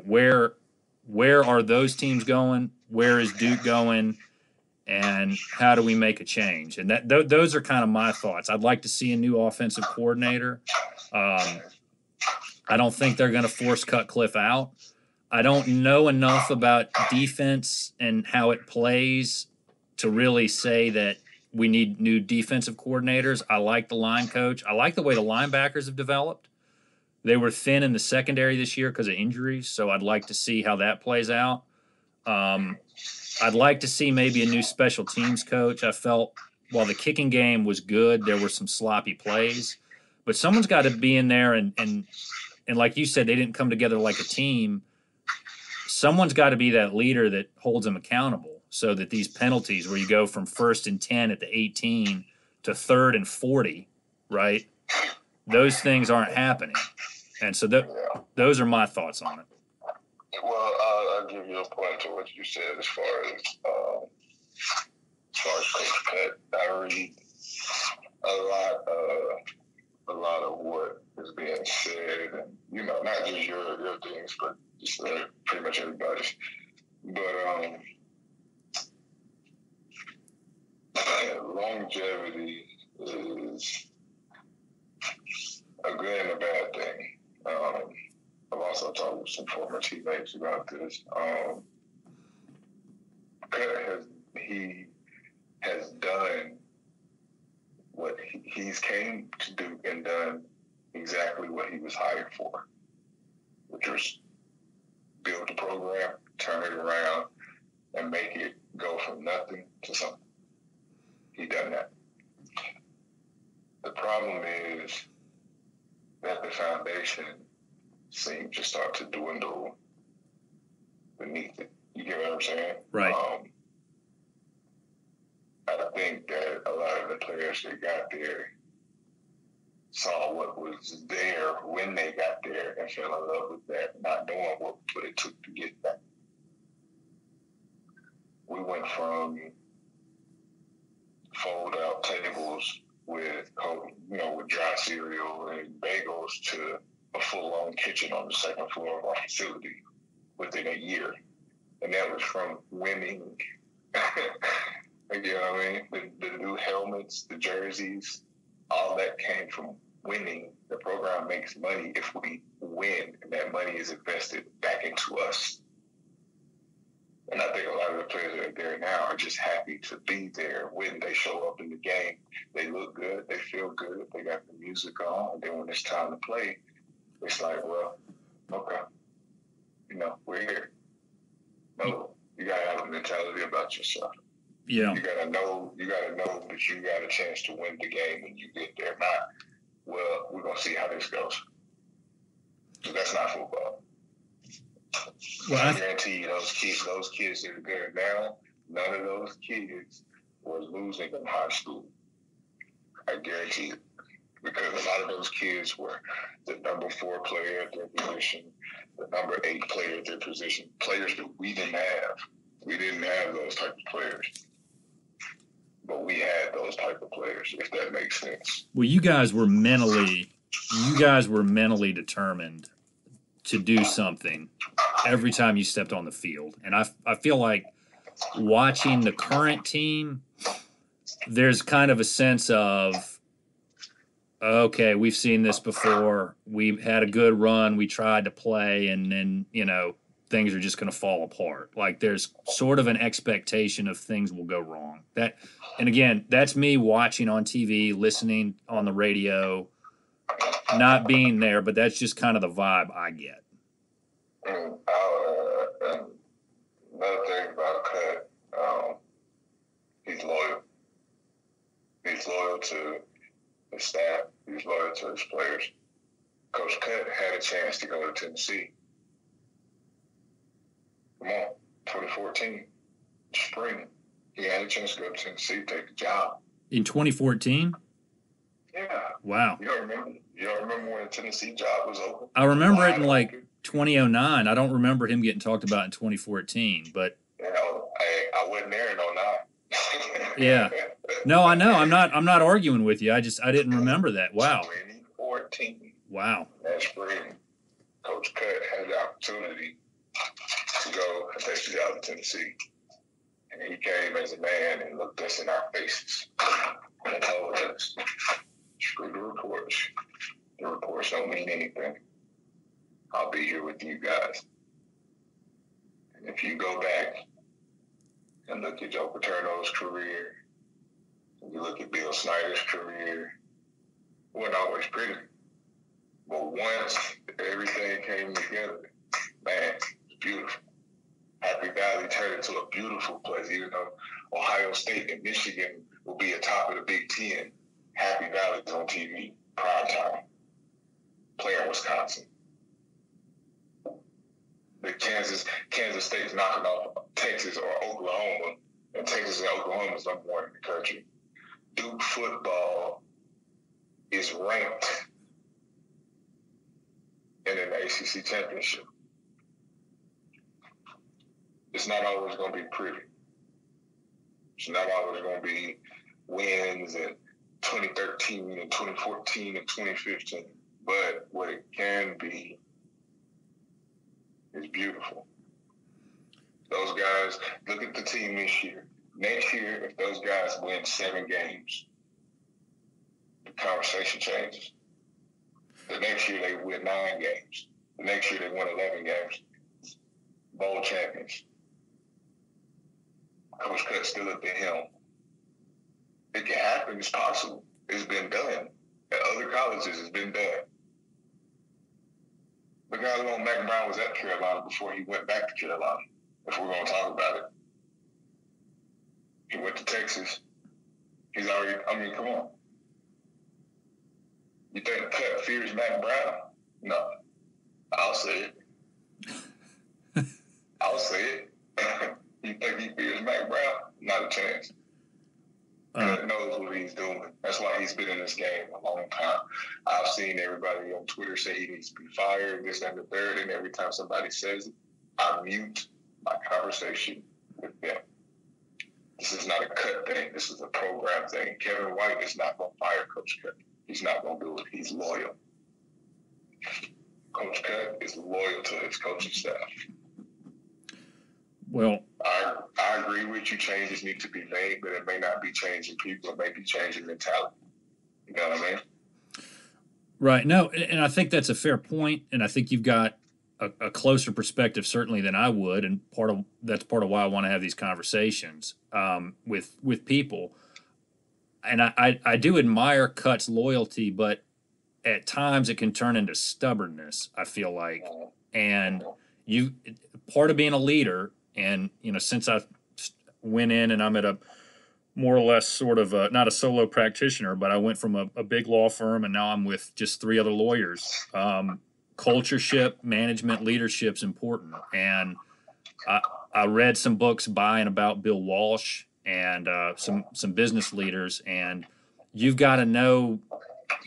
where are those teams going? Where is Duke going? And how do we make a change? And those are kind of my thoughts. I'd like to see a new offensive coordinator. I don't think they're going to force Cutcliffe out. I don't know enough about defense and how it plays to really say that we need new defensive coordinators. I like the line coach. I like the way the linebackers have developed. They were thin in the secondary this year because of injuries, so I'd like to see how that plays out. I'd like to see maybe a new special teams coach. I felt while the kicking game was good, there were some sloppy plays. But someone's got to be in there, and like you said, they didn't come together like a team. Someone's got to be that leader that holds them accountable so that these penalties where you go from 1st and 10 at the 18 to 3rd and 40, right, those things aren't happening. And so those are my thoughts on it. Well, I'll give you a point to what you said as far as Coach Cut. I read a lot of what is being said, and not just your things, but just pretty much everybody's. But longevity is a good and a bad thing. I've also talked with some former teammates about this. he has done what he's came to do and done exactly what he was hired for, which was build the program, turn it around, and make it go from nothing to something. He done that. The problem is that the foundation seemed to start to dwindle beneath it. You get what I'm saying? Right. I think that a lot of the players that got there saw what was there when they got there and fell in love with that, not knowing what it took to get that. We went from fold-out tables with dry cereal and bagels to a full-on kitchen on the second floor of our facility within a year. And that was from winning. You know what I mean? The new helmets, the jerseys, all that came from winning. The program makes money if we win, and that money is invested back into us. And I think a lot of the players that are there now are just happy to be there. When they show up in the game, they look good, they feel good, they got the music on, and then when it's time to play, it's like, well, okay, we're here. No, you gotta have a mentality about yourself. Yeah. You gotta know that you got a chance to win the game when you get there. Not, well, we're gonna see how this goes. So that's not football. Well, I guarantee you, those kids that are there now, none of those kids was losing in high school. I guarantee it. Because a lot of those kids were the number 4 player at their position, the number 8 player at their position, players that we didn't have. We didn't have those type of players. But we had those type of players, if that makes sense. Well, you guys were mentally determined to do something every time you stepped on the field. And I feel like watching the current team, there's kind of a sense of, okay, we've seen this before. We had a good run. We tried to play, and then, things are just going to fall apart. Like, there's sort of an expectation of things will go wrong. And again, that's me watching on TV, listening on the radio, not being there, but that's just kind of the vibe I get. Another thing about Cut, he's loyal. He's loyal to his staff. He's loyal to his players. Coach Cut had a chance to go to Tennessee. Come on, 2014, spring. He had a chance to go to Tennessee to take the job. In 2014? Yeah. Wow. You don't remember when the Tennessee job was open? I remember it in 2009. I don't remember him getting talked about in 2014, but I wasn't there in 2009. Yeah. No, I know. I'm not arguing with you. I didn't remember that. Wow. 2014. Wow. That spring, Coach Cut had the opportunity to go and take the job in Tennessee. And he came as a man and looked us in our faces and told us, screw the reports. The reports don't mean anything. I'll be here with you guys. And if you go back and look at Joe Paterno's career, and you look at Bill Snyder's career, it wasn't always pretty. But once everything came together, man, it's beautiful. Happy Valley turned into a beautiful place. Even though Ohio State and Michigan will be atop of the Big Ten, Happy Valley is on TV, prime time, playing Wisconsin. The Kansas State's knocking off Texas or Oklahoma, and Texas and Oklahoma is number 1 in the country. Duke football is ranked in an ACC championship. It's not always going to be pretty. It's not always going to be wins in 2013 and 2014 and 2015. But what it can be is beautiful. Those guys, look at the team this year. Next year, if those guys win 7 games, the conversation changes. The next year, they win 9 games. The next year, they win 11 games. Bowl champions. Coach Cut still looked at him. It can happen. It's possible. It's been done. At other colleges, it's been done. Look how long Mac Brown was at Carolina before he went back to Carolina, if we're going to talk about it. He went to Texas. He's already, come on. You think Cut fears Mac Brown? No. I'll say it. I'll say it. You think he fears Mac Brown? Not a chance. Cut knows what he's doing. That's why he's been in this game a long time. I've seen everybody on Twitter say he needs to be fired, this and the third, and every time somebody says it, I mute my conversation with them. This is not a Cut thing. This is a program thing. Kevin White is not going to fire Coach Cut. He's not going to do it. He's loyal. Coach Cut is loyal to his coaching staff. Well, I agree with you. Changes need to be made, but it may not be changing people. It may be changing mentality. You know what I mean? Right. No, and I think that's a fair point, and I think you've got a closer perspective certainly than I would, and that's part of why I want to have these conversations with people. And I do admire Cut's loyalty, but at times it can turn into stubbornness, I feel like. And part of being a leader, and since I went in and I'm at a more or less sort of not a solo practitioner, but I went from a big law firm and now I'm with just 3 other lawyers. Cultureship, management, leadership's important. And I read some books by and about Bill Walsh and some business leaders, and you've got to know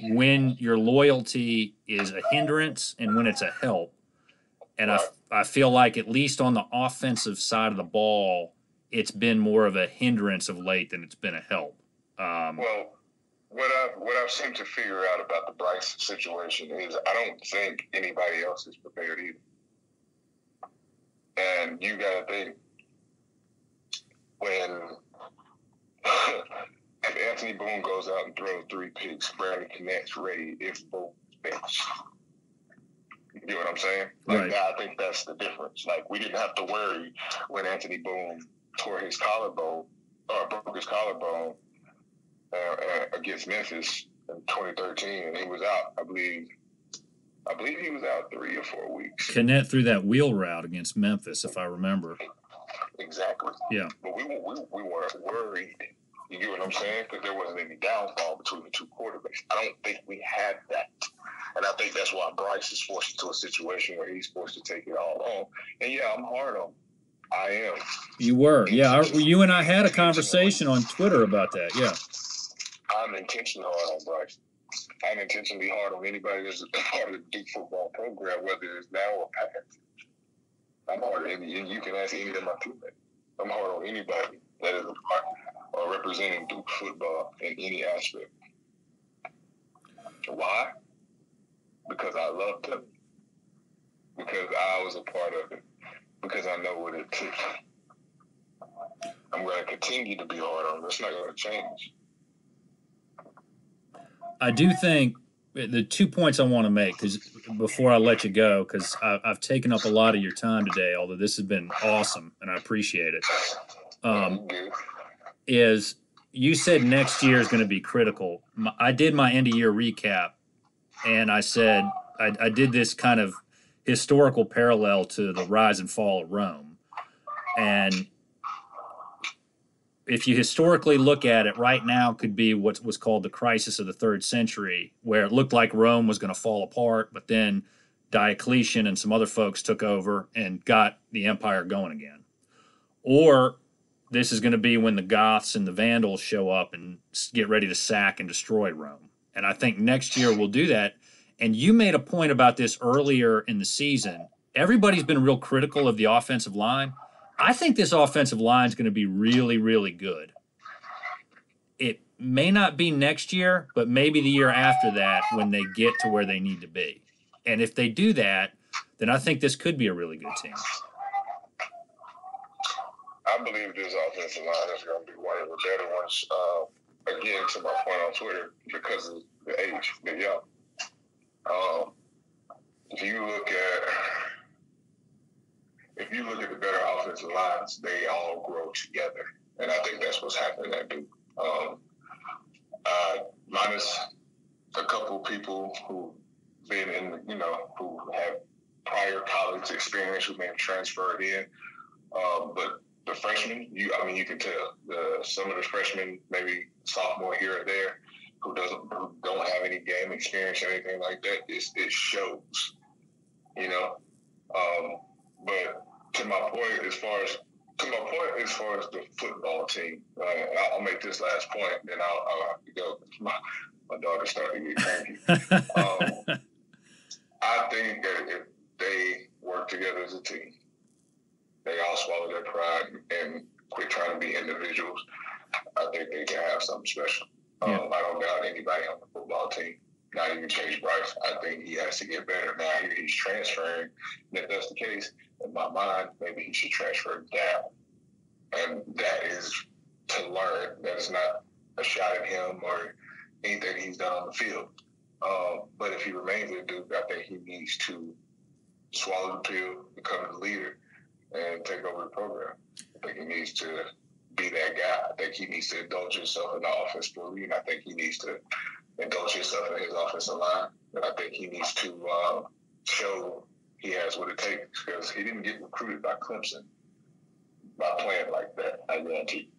when your loyalty is a hindrance and when it's a help. And I feel like at least on the offensive side of the ball, it's been more of a hindrance of late than it's been a help. Well, what I've seemed to figure out about the Bryce situation is I don't think anybody else is prepared either. And you got to think, when if Anthony Boone goes out and throws 3 picks, Brandon Connect's ready if Boone bench. You get what I'm saying? Right. I think that's the difference. Like, we didn't have to worry when Anthony Boone tore his collarbone or broke his collarbone against Memphis in 2013, and he was out. I believe he was out 3 or 4 weeks. Connect threw that wheel route against Memphis, if I remember. Exactly. Yeah. But we weren't worried. You get what I'm saying? Because there wasn't any downfall between the 2 quarterbacks. I don't think we had that. And I think that's why Bryce is forced into a situation where he's forced to take it all on. And yeah, I'm hard on him. I am. You were. Yeah. You and I had a conversation on Twitter about that. Yeah. I'm intentionally hard on Bryce. I'm intentionally hard on anybody that's a part of the Duke football program, whether it's now or past. I'm hard on any. You can ask any of my teammates. I'm hard on anybody that is a part or representing Duke football in any aspect. Why? Because I loved them. Because I was a part of it. Because I know what it took. I'm going to continue to be hard on them. It's not going to change. I do think the 2 points I want to make, because before I let you go, because I've taken up a lot of your time today, although this has been awesome and I appreciate it. Is you said next year is going to be critical. I did my end of year recap, and I said I did this kind of historical parallel to the rise and fall of Rome. And if you historically look at it, right now could be what was called the crisis of the 3rd century, where it looked like Rome was going to fall apart, but then Diocletian and some other folks took over and got the empire going again. Or this is going to be when the Goths and the Vandals show up and get ready to sack and destroy Rome. And I think next year we'll do that. And you made a point about this earlier in the season. Everybody's been real critical of the offensive line. I think this offensive line is going to be really, really good. It may not be next year, but maybe the year after that when they get to where they need to be. And if they do that, then I think this could be a really good team. I believe this offensive line is going to be one of the better ones. Again, to my point on Twitter, because of the age, they're young. If you look at the better offensive lines, they all grow together. And I think that's what's happening at Duke. Minus a couple people who been in, who have prior college experience who may have transferred in. But the freshmen, you can tell some of the freshmen, maybe sophomore here or there, who don't have any game experience or anything like that. It shows, But to my point, as far as the football team, I'll make this last point, then I'll have to go. My daughter's starting to get cranky. I think that if they work together as a team, they all swallow their pride and quit trying to be individuals, I think they can have something special. I don't doubt anybody on the football team, not even Chase Bryce. I think he has to get better. Now he's transferring, and if that's the case, in my mind, maybe he should transfer down. And that is to learn. That is not a shot at him or anything he's done on the field. But if he remains at Duke, I think he needs to swallow the pill, become the leader, and take over the program. I think he needs to be that guy. I think he needs to indulge himself in the offense fully, and I think he needs to indulge himself in his offensive line. And I think he needs to show he has what it takes, because he didn't get recruited by Clemson by playing like that, I guarantee.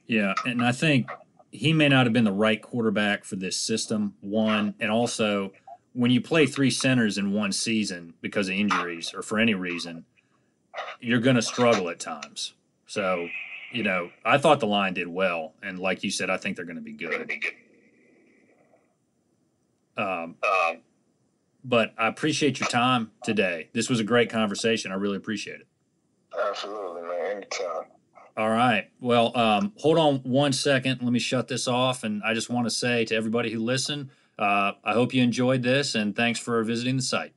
Yeah, and I think he may not have been the right quarterback for this system, one, and also when you play three centers in one season because of injuries or for any reason, you're going to struggle at times. So, I thought the line did well, and like you said, I think they're going to be good. But I appreciate your time today. This was a great conversation. I really appreciate it. Absolutely, man. Anytime. All right. Well, hold on 1 second. Let me shut this off. And I just want to say to everybody who listened, I hope you enjoyed this, and thanks for visiting the site.